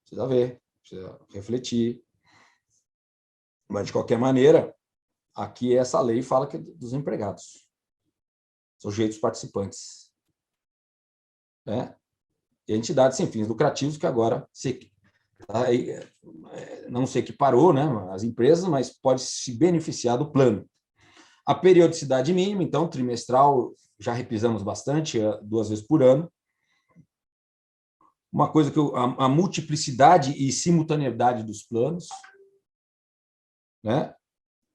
Speaker 1: precisa ver, precisa refletir. Mas, de qualquer maneira, aqui essa lei fala que é dos empregados, sujeitos participantes. Né? E entidades sem fins lucrativos que agora não se equiparou, né, as empresas, mas pode se beneficiar do plano. A periodicidade mínima, então, trimestral, já repisamos bastante, 2 vezes por ano. Uma coisa que a multiplicidade e simultaneidade dos planos, né?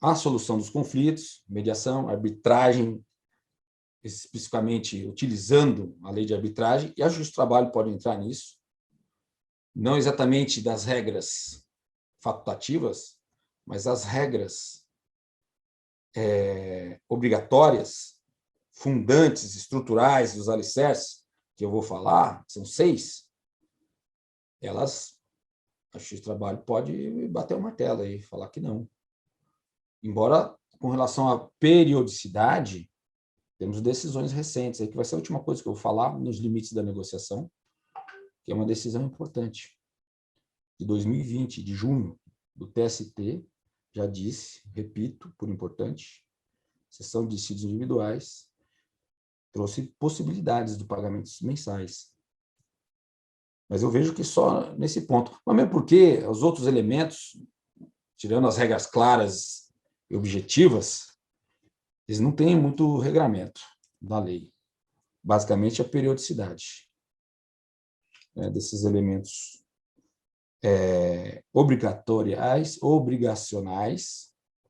Speaker 1: A solução dos conflitos, mediação, arbitragem, especificamente utilizando a lei de arbitragem, e a Justiça do Trabalho pode entrar nisso, não exatamente das regras facultativas, mas as regras obrigatórias, fundantes, estruturais, dos alicerces, que eu vou falar, são 6, elas, a Justiça do Trabalho pode bater o martelo e falar que não. Embora, com relação à periodicidade, temos decisões recentes, aí que vai ser a última coisa que eu vou falar, nos limites da negociação, que é uma decisão importante, de 2020, de junho, do TST, já disse, repito, por importante, seção de dissídios individuais, trouxe possibilidades de pagamentos mensais. Mas eu vejo que só nesse ponto. Mas mesmo porque os outros elementos, tirando as regras claras e objetivas, eles não têm muito regramento da lei. Basicamente, a periodicidade desses elementos obrigacionais,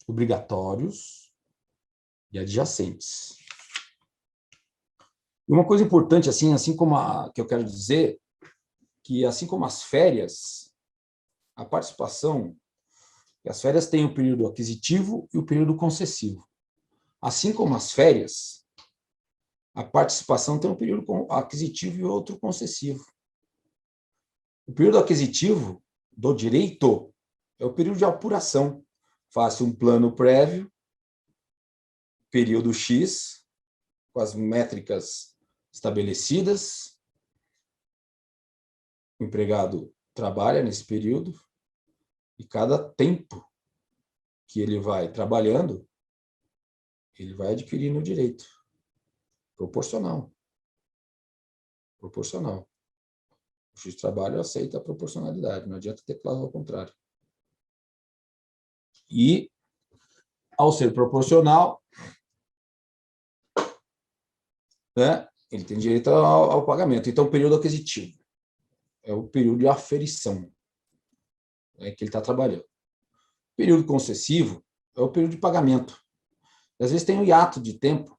Speaker 1: obrigatórios e adjacentes. E uma coisa importante, assim como que eu quero dizer, que assim como as férias, a participação, as férias têm o período aquisitivo e o período concessivo. Assim como as férias, a participação tem um período aquisitivo e outro concessivo. O período aquisitivo do direito é o período de apuração. Faça um plano prévio, período X, com as métricas estabelecidas. O empregado trabalha nesse período e cada tempo que ele vai trabalhando, ele vai adquirindo o direito. Proporcional. Proporcional. O juiz de trabalho aceita a proporcionalidade, não adianta ter cláusula ao contrário. E, ao ser proporcional, ele tem direito ao pagamento. Então, o período aquisitivo é o período de aferição que ele está trabalhando. O período concessivo é o período de pagamento. Às vezes tem um hiato de tempo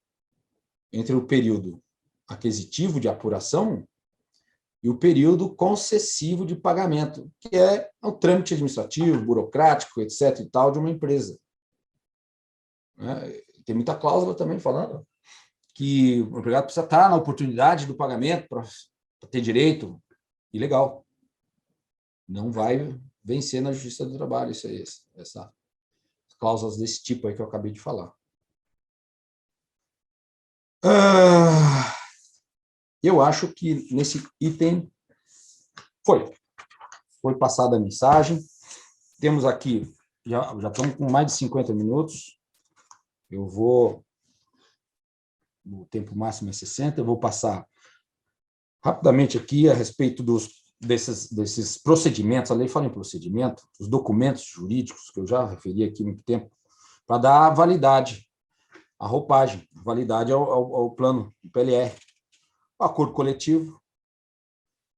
Speaker 1: entre o período aquisitivo de apuração e o período concessivo de pagamento, que é o trâmite administrativo, burocrático, etc. e tal, de uma empresa. Tem muita cláusula também falando que o empregado precisa estar na oportunidade do pagamento para ter direito. Ilegal. Não vai vencer na Justiça do Trabalho essas cláusulas desse tipo aí que eu acabei de falar. Eu acho que nesse item foi passada a mensagem. Temos aqui, já estamos com mais de 50 minutos. O tempo máximo é 60, eu vou passar rapidamente aqui a respeito desses procedimentos, a lei fala em procedimento, os documentos jurídicos, que eu já referi aqui há muito tempo, para dar validade, a roupagem, validade ao plano do PLR. O acordo coletivo,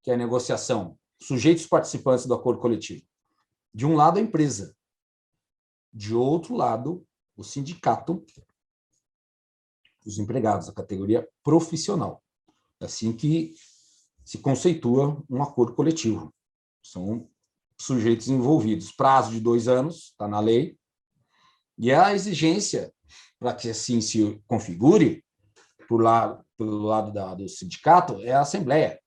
Speaker 1: que é a negociação, sujeitos participantes do acordo coletivo. De um lado, a empresa. De outro lado, o sindicato, os empregados, a categoria profissional. É assim que se conceitua um acordo coletivo. São sujeitos envolvidos. Prazo de 2 anos, está na lei. E a exigência, para que assim se configure, pelo lado do sindicato, é a Assembleia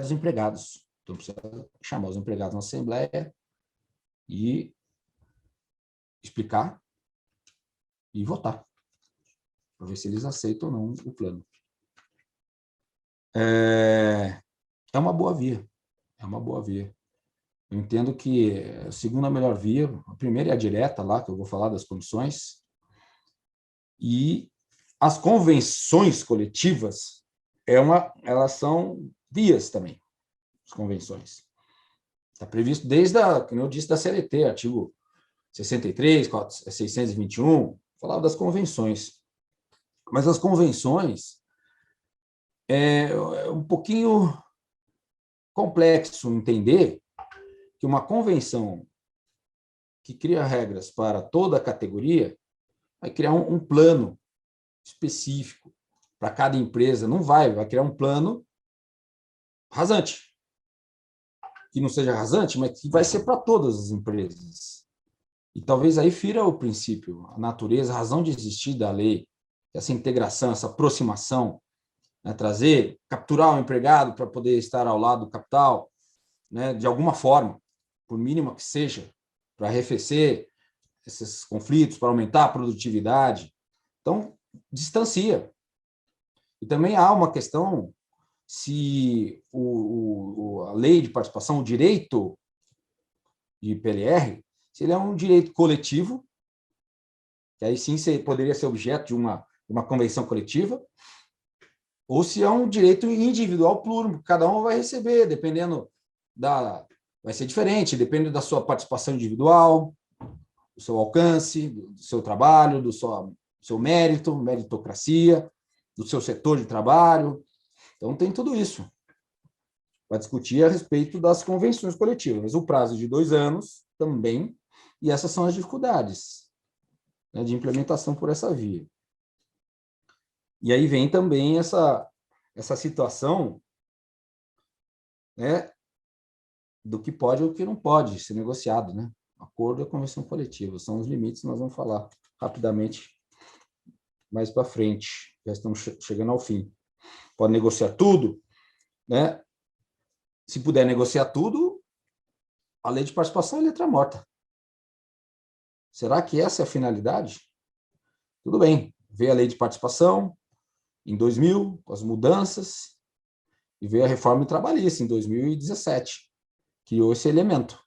Speaker 1: dos Empregados. Então, precisa chamar os empregados na Assembleia e explicar e votar, para ver se eles aceitam ou não o plano. É uma boa via. É uma boa via. Eu entendo que a segunda melhor via, a primeira é a direta, lá, que eu vou falar das comissões, e as convenções coletivas, elas são vias também, as convenções. Está previsto desde, como eu disse, da CLT, artigo 63, 621, falava das convenções. Mas as convenções é um pouquinho complexo entender que uma convenção que cria regras para toda a categoria vai criar um plano específico para cada empresa. Não vai criar um plano rasante. que não seja rasante, mas que vai ser para todas as empresas. E talvez aí fira o princípio, a natureza, a razão de existir da lei, essa integração, essa aproximação, né, trazer, capturar o empregado para poder estar ao lado do capital, né, de alguma forma, por mínima que seja, para arrefecer esses conflitos, para aumentar a produtividade. Então, distancia. E também há uma questão se a lei de participação, o direito de PLR, se ele é um direito coletivo, que aí sim poderia ser objeto de uma convenção coletiva, ou se é um direito individual pluro, cada um vai receber, dependendo vai ser diferente, depende da sua participação individual, do seu alcance, do seu trabalho, do seu mérito, meritocracia, do seu setor de trabalho. Então, tem tudo isso para discutir a respeito das convenções coletivas. Mas o prazo de 2 anos também, e essas são as dificuldades, né, de implementação por essa via. E aí vem também essa situação, né, do que pode ou que não pode ser negociado, né? Acordo e convenção coletiva, são os limites, nós vamos falar rapidamente mais para frente, já estamos chegando ao fim. Pode negociar tudo, né? Se puder negociar tudo, a lei de participação é letra morta. Será que essa é a finalidade? Tudo bem, veio a lei de participação em 2000, com as mudanças, e veio a reforma trabalhista em 2017, criou esse elemento,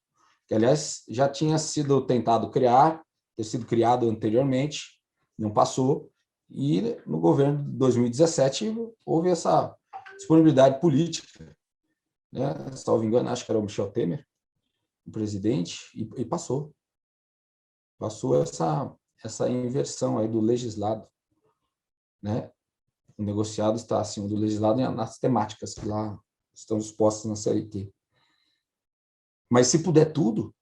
Speaker 1: que, aliás, já tinha sido tentado criar, ter sido criado anteriormente, não passou, e no governo de 2017 houve essa disponibilidade política, né? Salvo engano, acho que era o Michel Temer, o presidente, e passou. Passou essa inversão aí do legislado, né? O negociado está acima do legislado nas temáticas que lá estão expostas na CLT. Mas se puder tudo,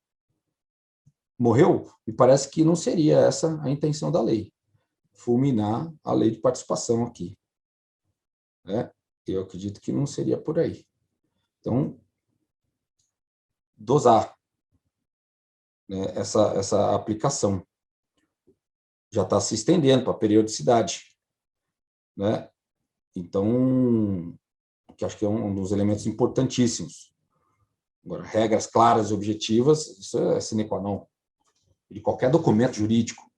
Speaker 1: morreu, e parece que não seria essa a intenção da lei, fulminar a lei de participação aqui, né? Eu acredito que não seria por aí. Então, dosar, né, essa aplicação. Já está se estendendo para a periodicidade, né? Então, que acho que é um dos elementos importantíssimos. Agora, regras claras e objetivas, isso é sine qua non de qualquer documento jurídico.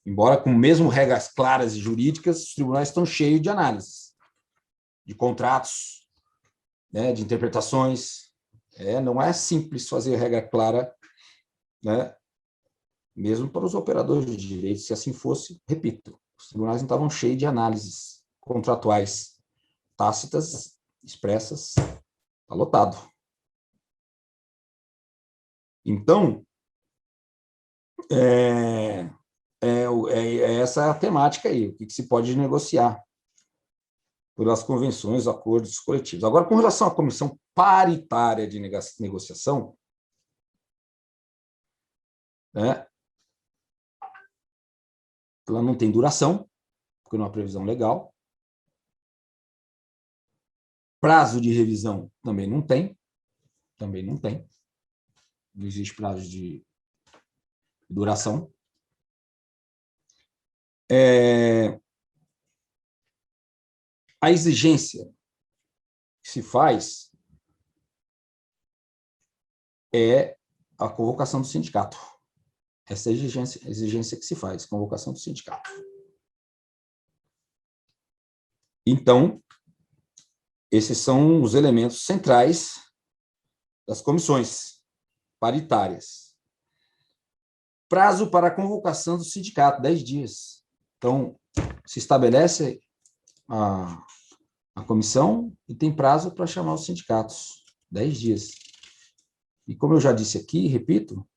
Speaker 1: Embora com mesmo regras claras e jurídicas, os tribunais estão cheios de análises, de contratos, né, de interpretações. Não é simples fazer regra clara, né, mesmo para os operadores de direito. Se assim fosse, repito, os tribunais não estavam cheios de análises contratuais tácitas, expressas, está lotado. Então, essa a temática aí, o que se pode negociar pelas convenções, acordos coletivos. Agora, com relação à comissão paritária de negociação, né, ela não tem duração, porque não há previsão legal. Prazo de revisão também não tem. Não existe prazo de duração. A exigência que se faz é a convocação do sindicato. Essa é a exigência que se faz, convocação do sindicato. Então, esses são os elementos centrais das comissões paritárias. Prazo para a convocação do sindicato, 10 dias. Então, se estabelece a comissão e tem prazo para chamar os sindicatos, 10 dias. E como eu já disse aqui, repito,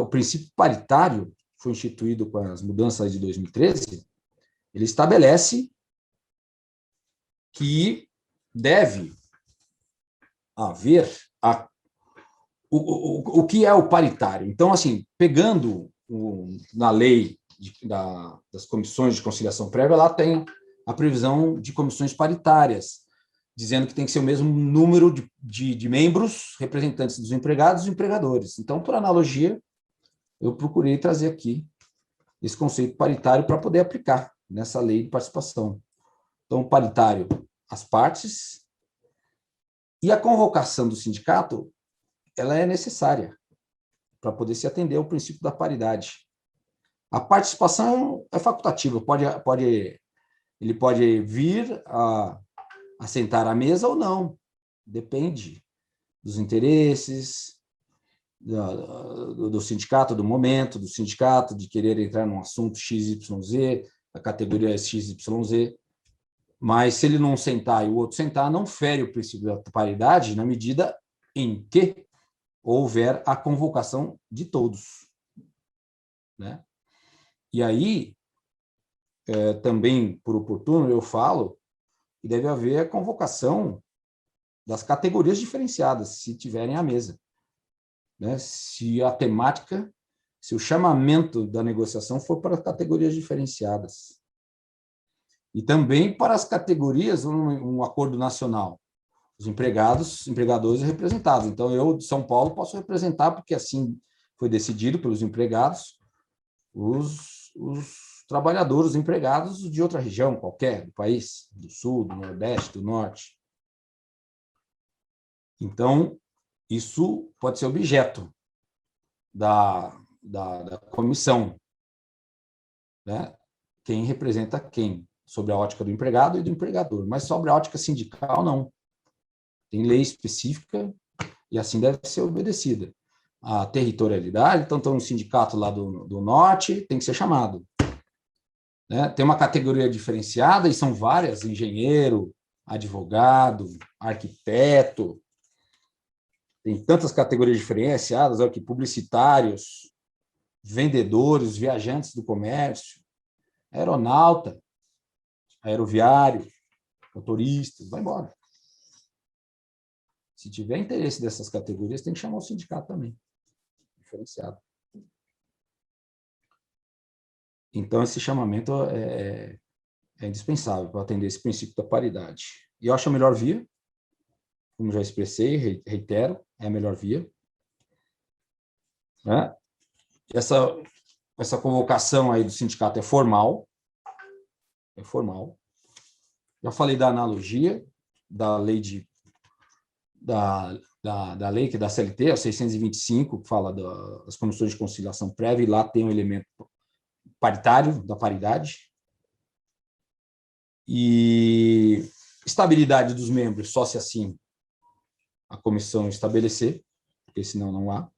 Speaker 1: o princípio paritário foi instituído com as mudanças de 2013, ele estabelece que deve haver o que é o paritário. Então, assim, pegando na lei das comissões de conciliação prévia, lá tem a previsão de comissões paritárias, dizendo que tem que ser o mesmo número de membros, representantes dos empregados e empregadores. Então, por analogia, eu procurei trazer aqui esse conceito paritário para poder aplicar nessa lei de participação. Então, paritário, as partes, e a convocação do sindicato, ela é necessária para poder se atender ao princípio da paridade. A participação é facultativa, ele pode vir a sentar à mesa ou não, depende dos interesses, do sindicato, do momento do sindicato, de querer entrar num assunto XYZ, a categoria XYZ, mas se ele não sentar e o outro sentar, não fere o princípio da paridade na medida em que houver a convocação de todos, né? E aí, também, por oportuno, eu falo que deve haver a convocação das categorias diferenciadas, se tiverem à mesa, né? Se a temática, se o chamamento da negociação for para categorias diferenciadas. E também para as categorias, um acordo nacional. Os empregadores representados. Então, eu, de São Paulo, posso representar, porque assim foi decidido pelos empregados, os trabalhadores, os empregados de outra região qualquer do país, do Sul, do Nordeste, do Norte. Então, isso pode ser objeto da comissão, né? Quem representa quem, sobre a ótica do empregado e do empregador, mas sobre a ótica sindical, não. Tem lei específica e assim deve ser obedecida. A territorialidade, então, tem um sindicato lá do Norte, tem que ser chamado. Né? Tem uma categoria diferenciada, e são várias, engenheiro, advogado, arquiteto, tem tantas categorias diferenciadas, aqui, publicitários, vendedores, viajantes do comércio, aeronauta, aeroviário, motoristas, vai embora. Se tiver interesse dessas categorias, tem que chamar o sindicato também, diferenciado. Então, esse chamamento é indispensável para atender esse princípio da paridade. E eu acho a melhor via, como já expressei, reitero, é a melhor via. Né? Essa convocação aí do sindicato é formal. É formal. Já falei da analogia da lei da lei que é da CLT, a 625, que fala das comissões de conciliação prévia, e lá tem um elemento paritário, da paridade. E estabilidade dos membros só se assim a comissão estabelecer, porque senão não há.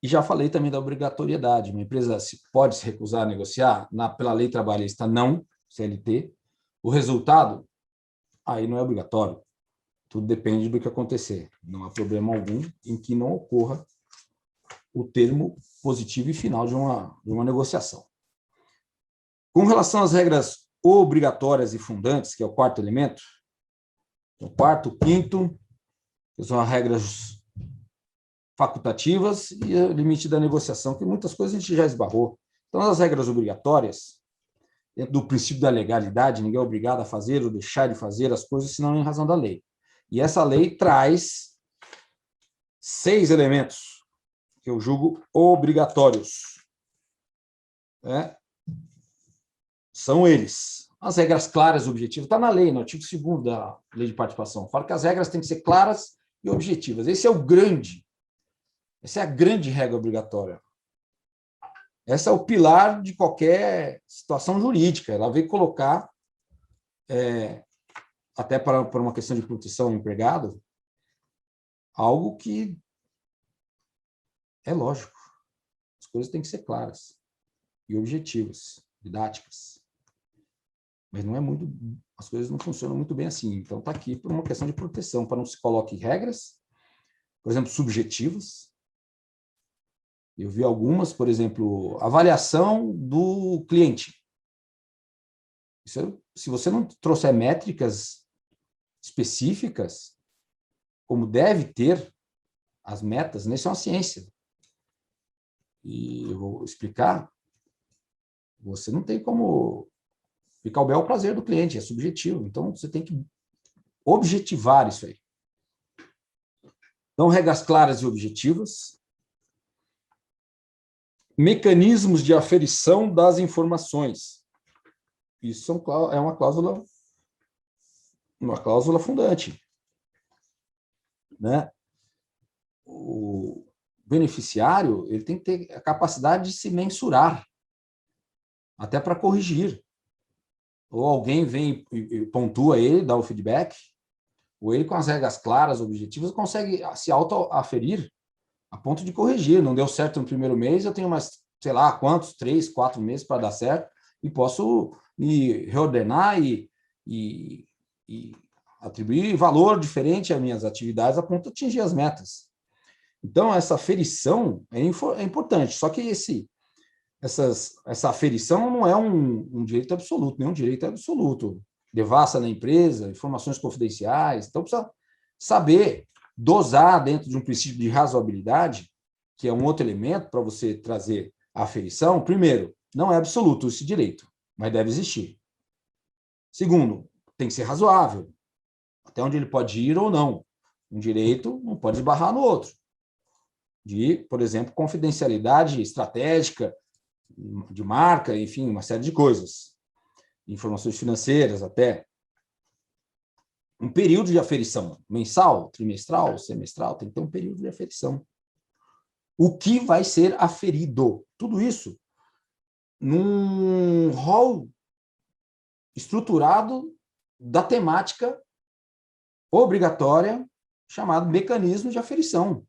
Speaker 1: E já falei também da obrigatoriedade. Uma empresa pode se recusar a negociar? Pela lei trabalhista, não, CLT. O resultado, aí não é obrigatório. Tudo depende do que acontecer. Não há problema algum em que não ocorra o termo positivo e final de uma negociação. Com relação às regras obrigatórias e fundantes, que é o quarto elemento, o quarto, o quinto, que são as regras facultativas e o limite da negociação, que muitas coisas a gente já esbarrou. Então, as regras obrigatórias, dentro do princípio da legalidade, ninguém é obrigado a fazer ou deixar de fazer as coisas, senão em razão da lei. E essa lei traz 6 elementos que eu julgo obrigatórios. Né? São eles. As regras claras e objetivas. Está na lei, no artigo 2º da Lei de Participação. Fala que as regras têm que ser claras e objetivas. Essa é a grande regra obrigatória. Essa é o pilar de qualquer situação jurídica. Ela veio colocar, até para uma questão de proteção ao empregado, algo que é lógico. As coisas têm que ser claras e objetivas, didáticas. Mas não é muito, as coisas não funcionam muito bem assim. Então, está aqui por uma questão de proteção, para não se coloque regras, por exemplo, subjetivas. Eu vi algumas, por exemplo, avaliação do cliente. Se você não trouxer métricas específicas, como deve ter as metas, isso é uma ciência. E eu vou explicar, você não tem como Ficar o bel prazer do cliente, é subjetivo. Então, você tem que objetivar isso aí. Então, regras claras e objetivas. Mecanismos de aferição das informações. Isso é uma cláusula fundante, né? O beneficiário, ele tem que ter a capacidade de se mensurar, até para corrigir. Ou alguém vem e pontua ele, dá o feedback, ou ele, com as regras claras, objetivas, consegue se auto-aferir a ponto de corrigir. Não deu certo no primeiro mês, eu tenho mais, sei lá, quantos, 3, 4 meses para dar certo, e posso me reordenar e atribuir valor diferente às minhas atividades a ponto de atingir as metas. Então, essa aferição é importante, só que essa aferição não é um direito absoluto, nenhum direito é absoluto. Devassa na empresa, informações confidenciais, então precisa saber dosar dentro de um princípio de razoabilidade, que é um outro elemento para você trazer a aferição. Primeiro, não é absoluto esse direito, mas deve existir. Segundo, tem que ser razoável, até onde ele pode ir ou não. Um direito não pode esbarrar no outro. De, por exemplo, confidencialidade estratégica, de marca, enfim, uma série de coisas. Informações financeiras até. Um período de aferição, mensal, trimestral, semestral, tem que ter um período de aferição. O que vai ser aferido? Tudo isso num rol estruturado da temática obrigatória, chamado mecanismo de aferição.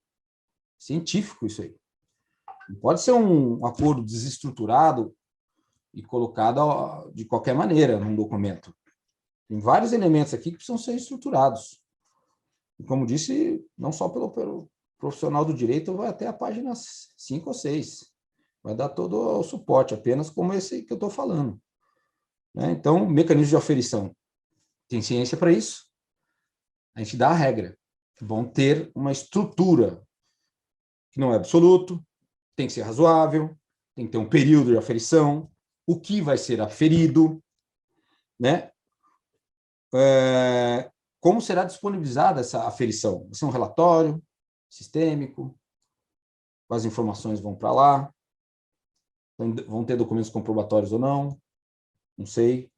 Speaker 1: Científico isso aí. Não pode ser um acordo desestruturado e colocado de qualquer maneira num documento. Tem vários elementos aqui que precisam ser estruturados. E, como disse, não só pelo profissional do direito, vai até a página 5 ou 6. Vai dar todo o suporte, apenas como esse que eu estou falando. Né? Então, mecanismo de aferição. Tem ciência para isso? A gente dá a regra. É bom ter uma estrutura que não é absoluto, tem que ser razoável, tem que ter um período de aferição, o que vai ser aferido, né? Como será disponibilizada essa aferição? Vai ser um relatório sistêmico, as informações vão para lá, vão ter documentos comprobatórios ou não, não sei.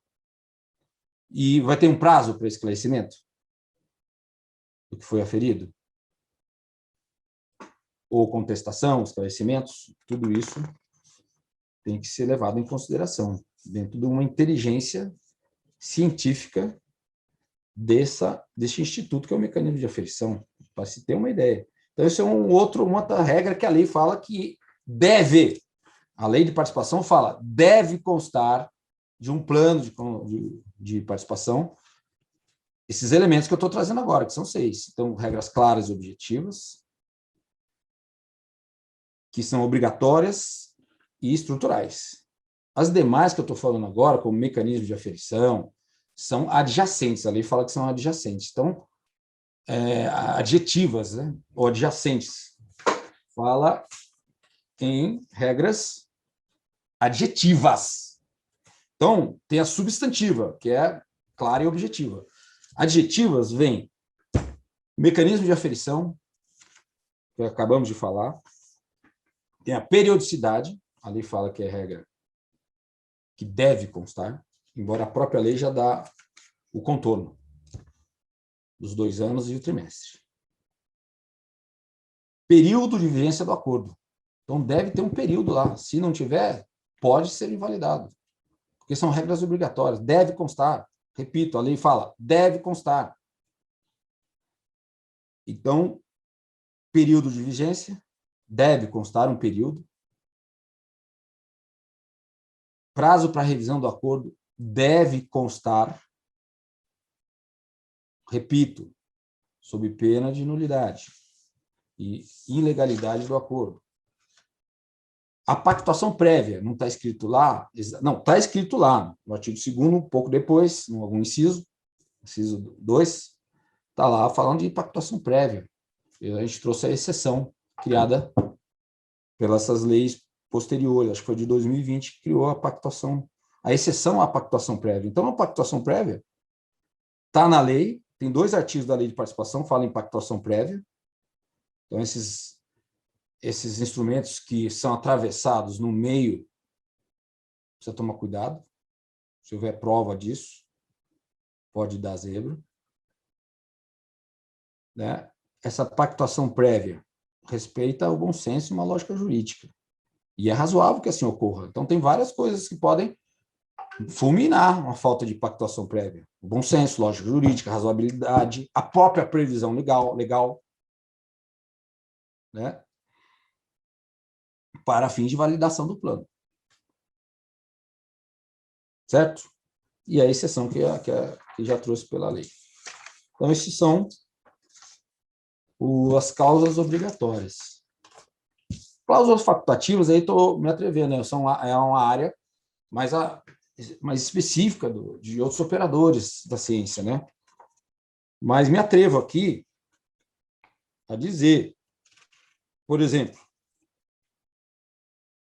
Speaker 1: E vai ter um prazo para esclarecimento do que foi aferido? Ou contestação, esclarecimentos, tudo isso tem que ser levado em consideração dentro de uma inteligência científica desse instituto, que é o mecanismo de aferição, para se ter uma ideia. Então, isso é uma outra regra que a lei fala que deve, a lei de participação fala, deve constar de um plano de participação esses elementos que eu estou trazendo agora, que são 6. Então, regras claras e objetivas, que são obrigatórias e estruturais. As demais que eu estou falando agora, como mecanismo de aferição, são adjacentes. A lei fala que são adjacentes. Então, adjetivas, né? Ou adjacentes. Fala em regras adjetivas. Então, tem a substantiva, que é clara e objetiva. Adjetivas vem mecanismo de aferição, que acabamos de falar. Tem a periodicidade, a lei fala que é regra que deve constar, embora a própria lei já dá o contorno dos 2 anos e o trimestre. Período de vigência do acordo. Então, deve ter um período lá. Se não tiver, pode ser invalidado. Porque são regras obrigatórias. Deve constar. Repito, a lei fala, deve constar. Então, período de vigência, deve constar um período. Prazo para revisão do acordo, deve constar. Repito, sob pena de nulidade e ilegalidade do acordo. A pactuação prévia, não está escrito lá? Não, está escrito lá, no artigo 2º, um pouco depois, em algum inciso 2, está lá falando de pactuação prévia. E a gente trouxe a exceção criada pelas leis posteriores, acho que foi de 2020, que criou a pactuação a exceção à pactuação prévia. Então, a pactuação prévia está na lei, tem 2 artigos da lei de participação que falam em pactuação prévia. Então, esses instrumentos que são atravessados no meio, precisa tomar cuidado. Se houver prova disso, pode dar zebra. Né? Essa pactuação prévia respeita o bom senso e uma lógica jurídica. E é razoável que assim ocorra. Então, tem várias coisas que podem fulminar uma falta de pactuação prévia. O bom senso, lógica jurídica, razoabilidade, a própria previsão legal, né? Para fins de validação do plano. Certo? E a exceção que já trouxe pela lei. Então, esses são as causas obrigatórias. Cláusulas facultativas, aí estou me atrevendo, né? É uma área mais específica de outros operadores da ciência, né? Mas me atrevo aqui a dizer, por exemplo,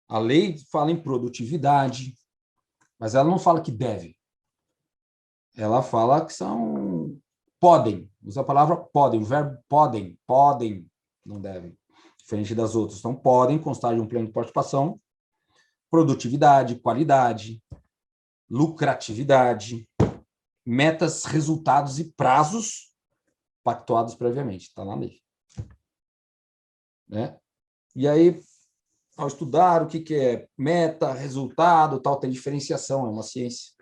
Speaker 1: a lei fala em produtividade, mas ela não fala que deve. Ela fala que podem, usa a palavra podem, o verbo podem, não devem, diferente das outras. Então, podem constar de um plano de participação, produtividade, qualidade, lucratividade, metas, resultados e prazos pactuados previamente, está na lei. Né? E aí, ao estudar o que é meta, resultado, tal, tem diferenciação, é uma ciência.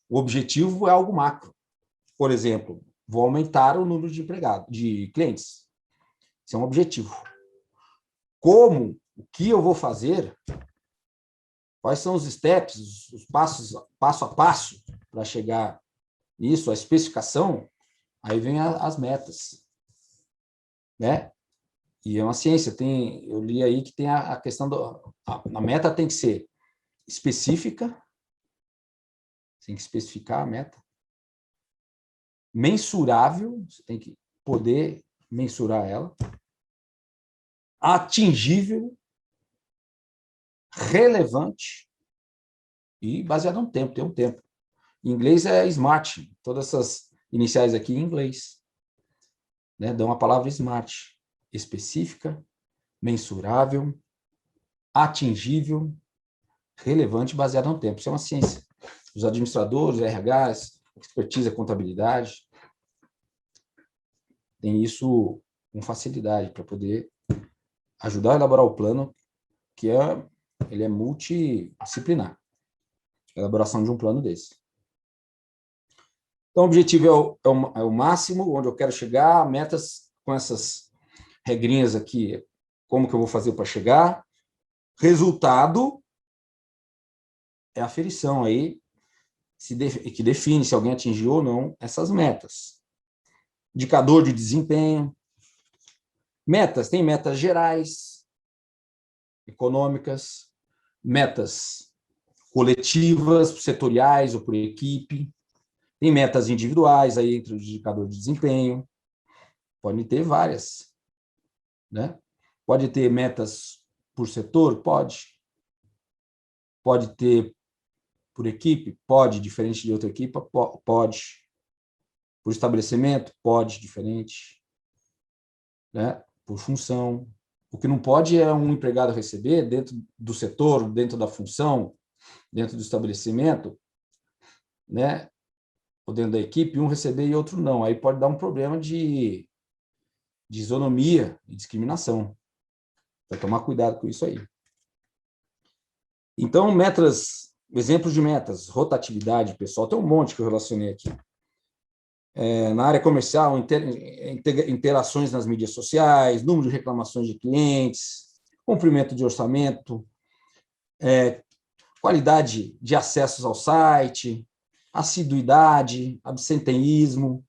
Speaker 1: O objetivo é algo macro. Por exemplo, vou aumentar o número de clientes. Isso é um objetivo. Como, o que eu vou fazer, quais são os steps, os passos, passo a passo, para chegar nisso, a especificação, aí vem as metas. Né? E é uma ciência, eu li aí que tem a questão a meta tem que ser específica, tem que especificar a meta, mensurável, você tem que poder mensurar ela, atingível, relevante e baseado no tempo, tem um tempo. Em inglês é SMART, todas essas iniciais aqui em inglês, né, dão a palavra SMART, específica, mensurável, atingível, relevante, baseado no tempo. Isso é uma ciência. Os administradores, RHs, expertise, contabilidade, tem isso com facilidade para poder ajudar a elaborar o plano, que ele é multidisciplinar, a elaboração de um plano desse. Então, o objetivo é o máximo, onde eu quero chegar, metas com essas regrinhas aqui, como que eu vou fazer para chegar. Resultado é a aferição aí, que define se alguém atingiu ou não essas metas. Indicador de desempenho. Metas, tem metas gerais, econômicas, metas coletivas, setoriais ou por equipe. Tem metas individuais aí entre o indicador de desempenho. Pode ter várias. Né? Pode ter metas por setor? Pode. Pode ter por equipe? Pode, diferente de outra equipe? Pode. Por estabelecimento? Pode, diferente. Né? Por função. O que não pode é um empregado receber dentro do setor, dentro da função, dentro do estabelecimento, né? Ou dentro da equipe, um receber e outro não. Aí pode dar um problema de isonomia e discriminação. Vai tomar cuidado com isso aí. Então, exemplos de metas, rotatividade, pessoal, tem um monte que eu relacionei aqui. Na área comercial, interações nas mídias sociais, número de reclamações de clientes, cumprimento de orçamento, qualidade de acessos ao site, assiduidade, absenteísmo,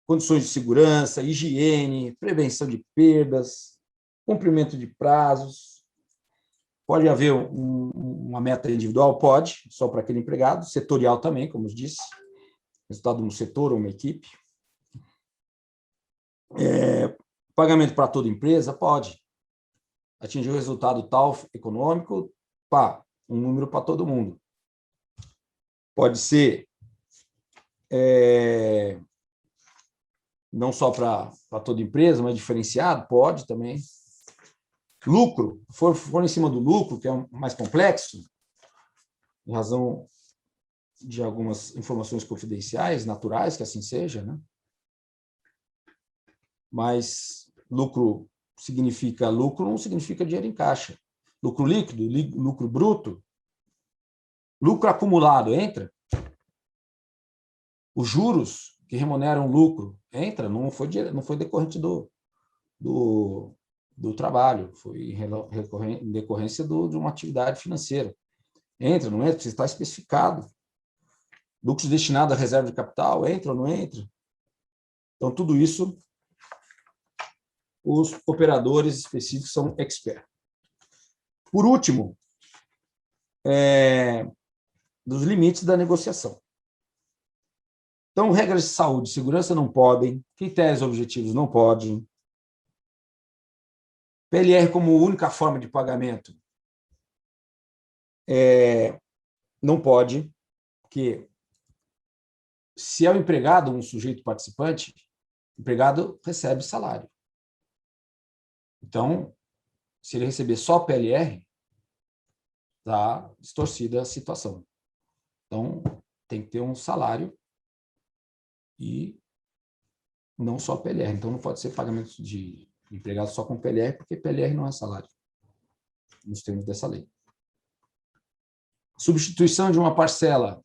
Speaker 1: condições de segurança, higiene, prevenção de perdas, cumprimento de prazos. Pode haver uma meta individual? Pode, só para aquele empregado, setorial também, como eu disse, resultado de um setor ou uma equipe. Pagamento para toda empresa? Pode. Atingir o resultado tal econômico? Um número para todo mundo. Pode ser não só para toda empresa, mas diferenciado, pode também. Lucro, for em cima do lucro, que é mais complexo, em razão de algumas informações confidenciais, naturais, que assim seja, né? Mas lucro significa lucro, não significa dinheiro em caixa. Lucro líquido, lucro bruto, lucro acumulado, entra? Os juros que remuneram lucro, entra? Não foi decorrente do trabalho, foi em decorrência de uma atividade financeira. Entra, não entra? Precisa estar especificado. Lucros destinados à reserva de capital, entra ou não entra? Então, tudo isso, os operadores específicos são experts. Por último, dos limites da negociação. Então, regras de saúde e segurança não podem, critérios objetivos não podem, PLR como única forma de pagamento não pode, porque se é o empregado um sujeito participante, o empregado recebe salário. Então, se ele receber só PLR, está distorcida a situação. Então, tem que ter um salário e não só PLR. Então, não pode ser pagamento de empregado só com PLR, porque PLR não é salário, nos termos dessa lei. Substituição de uma parcela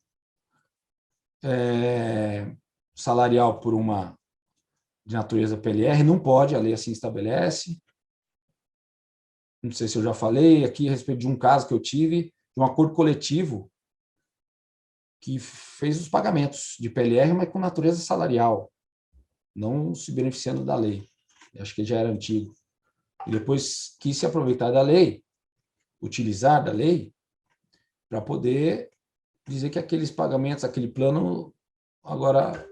Speaker 1: salarial por uma de natureza PLR não pode, a lei assim estabelece. Não sei se eu já falei aqui a respeito de um caso que eu tive, de um acordo coletivo que fez os pagamentos de PLR, mas com natureza salarial, não se beneficiando da lei. Eu acho que já era antigo. E depois quis se aproveitar da lei, utilizar da lei, para poder dizer que aqueles pagamentos, aquele plano, agora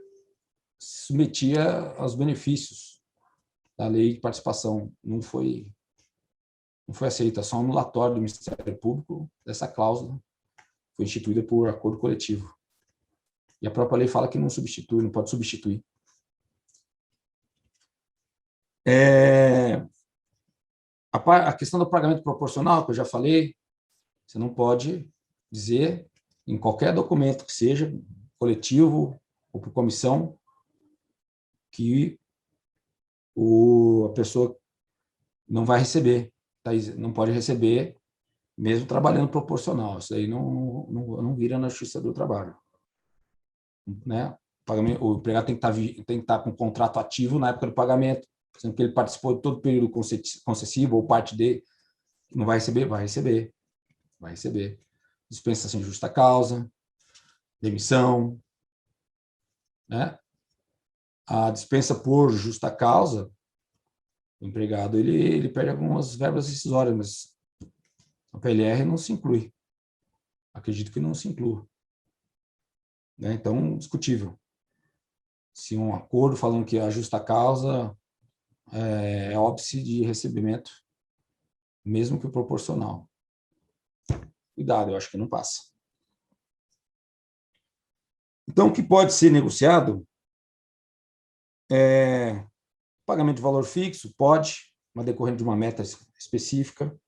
Speaker 1: se submetia aos benefícios da lei de participação. Não foi aceita, só um anulatório do Ministério Público dessa cláusula foi instituída por acordo coletivo. E a própria lei fala que não substitui, não pode substituir. A questão do pagamento proporcional, que eu já falei, você não pode dizer em qualquer documento que seja, coletivo ou por comissão, que a pessoa não vai receber, não pode receber, mesmo trabalhando proporcional. Isso aí não vira na Justiça do Trabalho. Né? O empregado tem que estar com o contrato ativo na época do pagamento, sendo que ele participou de todo o período concessivo ou parte dele, não vai receber? Vai receber. Vai receber. Dispensa sem justa causa, demissão. Né? A dispensa por justa causa, o empregado ele perde algumas verbas rescisórias, mas a PLR não se inclui. Acredito que não se inclua. Né? Então, discutível. Se um acordo falando que a justa causa é óbice de recebimento, mesmo que o proporcional. Cuidado, eu acho que não passa. Então, o que pode ser negociado é pagamento de valor fixo, pode, mas decorrente de uma meta específica.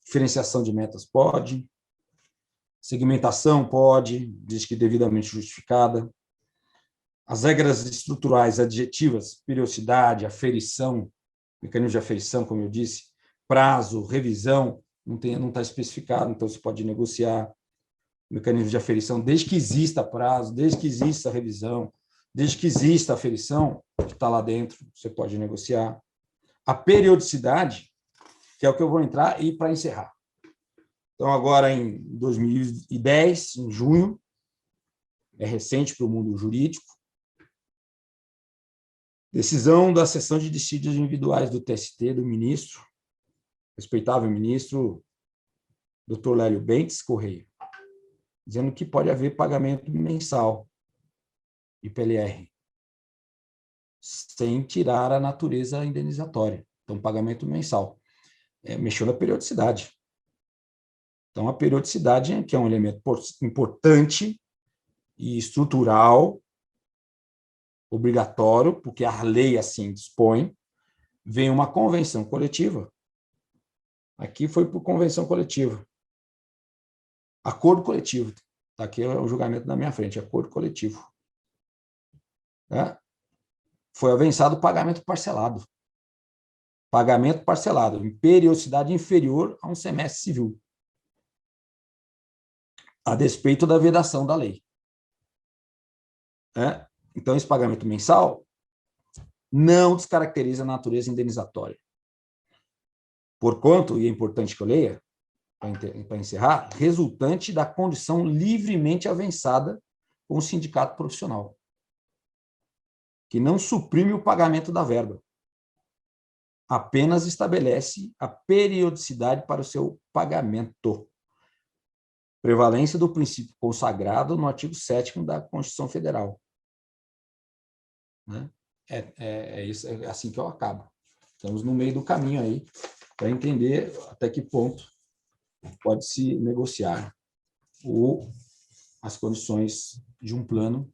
Speaker 1: Diferenciação de metas, pode. Segmentação, pode, desde que devidamente justificada. As regras estruturais adjetivas, periodicidade, aferição, mecanismo de aferição, como eu disse, prazo, revisão, não está especificado, então você pode negociar mecanismo de aferição, desde que exista prazo, desde que exista revisão, desde que exista aferição, que está lá dentro, você pode negociar. A periodicidade, que é o que eu vou entrar, e para encerrar. Então, agora em 2010, em junho, é recente para o mundo jurídico, decisão da sessão de dissídios individuais do TST, do ministro, respeitável ministro, Dr. Lélio Bentes Correia, dizendo que pode haver pagamento mensal de PLR, sem tirar a natureza indenizatória. Então, pagamento mensal. Mexeu na periodicidade. Então, a periodicidade, que é um elemento importante e estrutural, obrigatório, porque a lei assim dispõe, vem uma convenção coletiva. Aqui foi por convenção coletiva. Acordo coletivo. Está aqui o julgamento na minha frente, acordo coletivo. Foi avançado o pagamento parcelado. Pagamento parcelado, em periodicidade inferior a um semestre civil, a despeito da vedação da lei. Então, esse pagamento mensal não descaracteriza a natureza indenizatória. Porquanto, e é importante que eu leia, para encerrar, resultante da condição livremente avançada com o sindicato profissional, que não suprime o pagamento da verba, apenas estabelece a periodicidade para o seu pagamento. Prevalência do princípio consagrado no artigo 7º da Constituição Federal. Isso, é assim que eu acabo. Estamos no meio do caminho aí, para entender até que ponto pode-se negociar as condições de um plano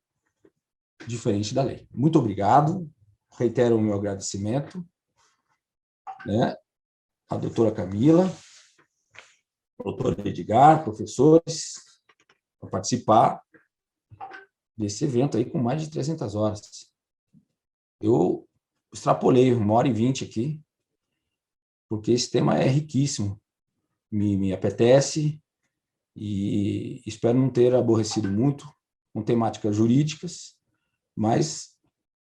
Speaker 1: diferente da lei. Muito obrigado, reitero o meu agradecimento, à doutora Camila, ao doutor Edgar, professores, para participar desse evento aí com mais de 300 horas. Eu extrapolei 1h20 aqui, porque esse tema é riquíssimo, me apetece e espero não ter aborrecido muito com temáticas jurídicas, mas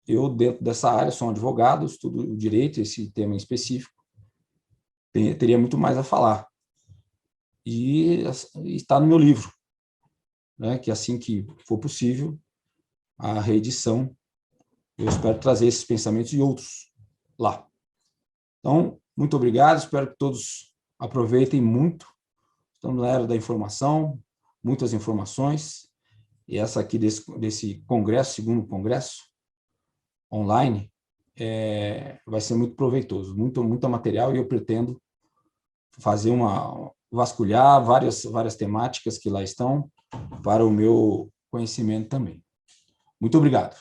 Speaker 1: eu, dentro dessa área, sou um advogado, estudo o direito, esse tema em específico, teria muito mais a falar. E está no meu livro, que assim que for possível, a reedição, eu espero trazer esses pensamentos e outros lá. Então, muito obrigado, espero que todos aproveitem muito. Estamos na era da informação, muitas informações, e essa aqui desse congresso, segundo congresso, online, vai ser muito proveitoso, muito material, e eu pretendo fazer vasculhar várias temáticas que lá estão para o meu conhecimento também. Muito obrigado.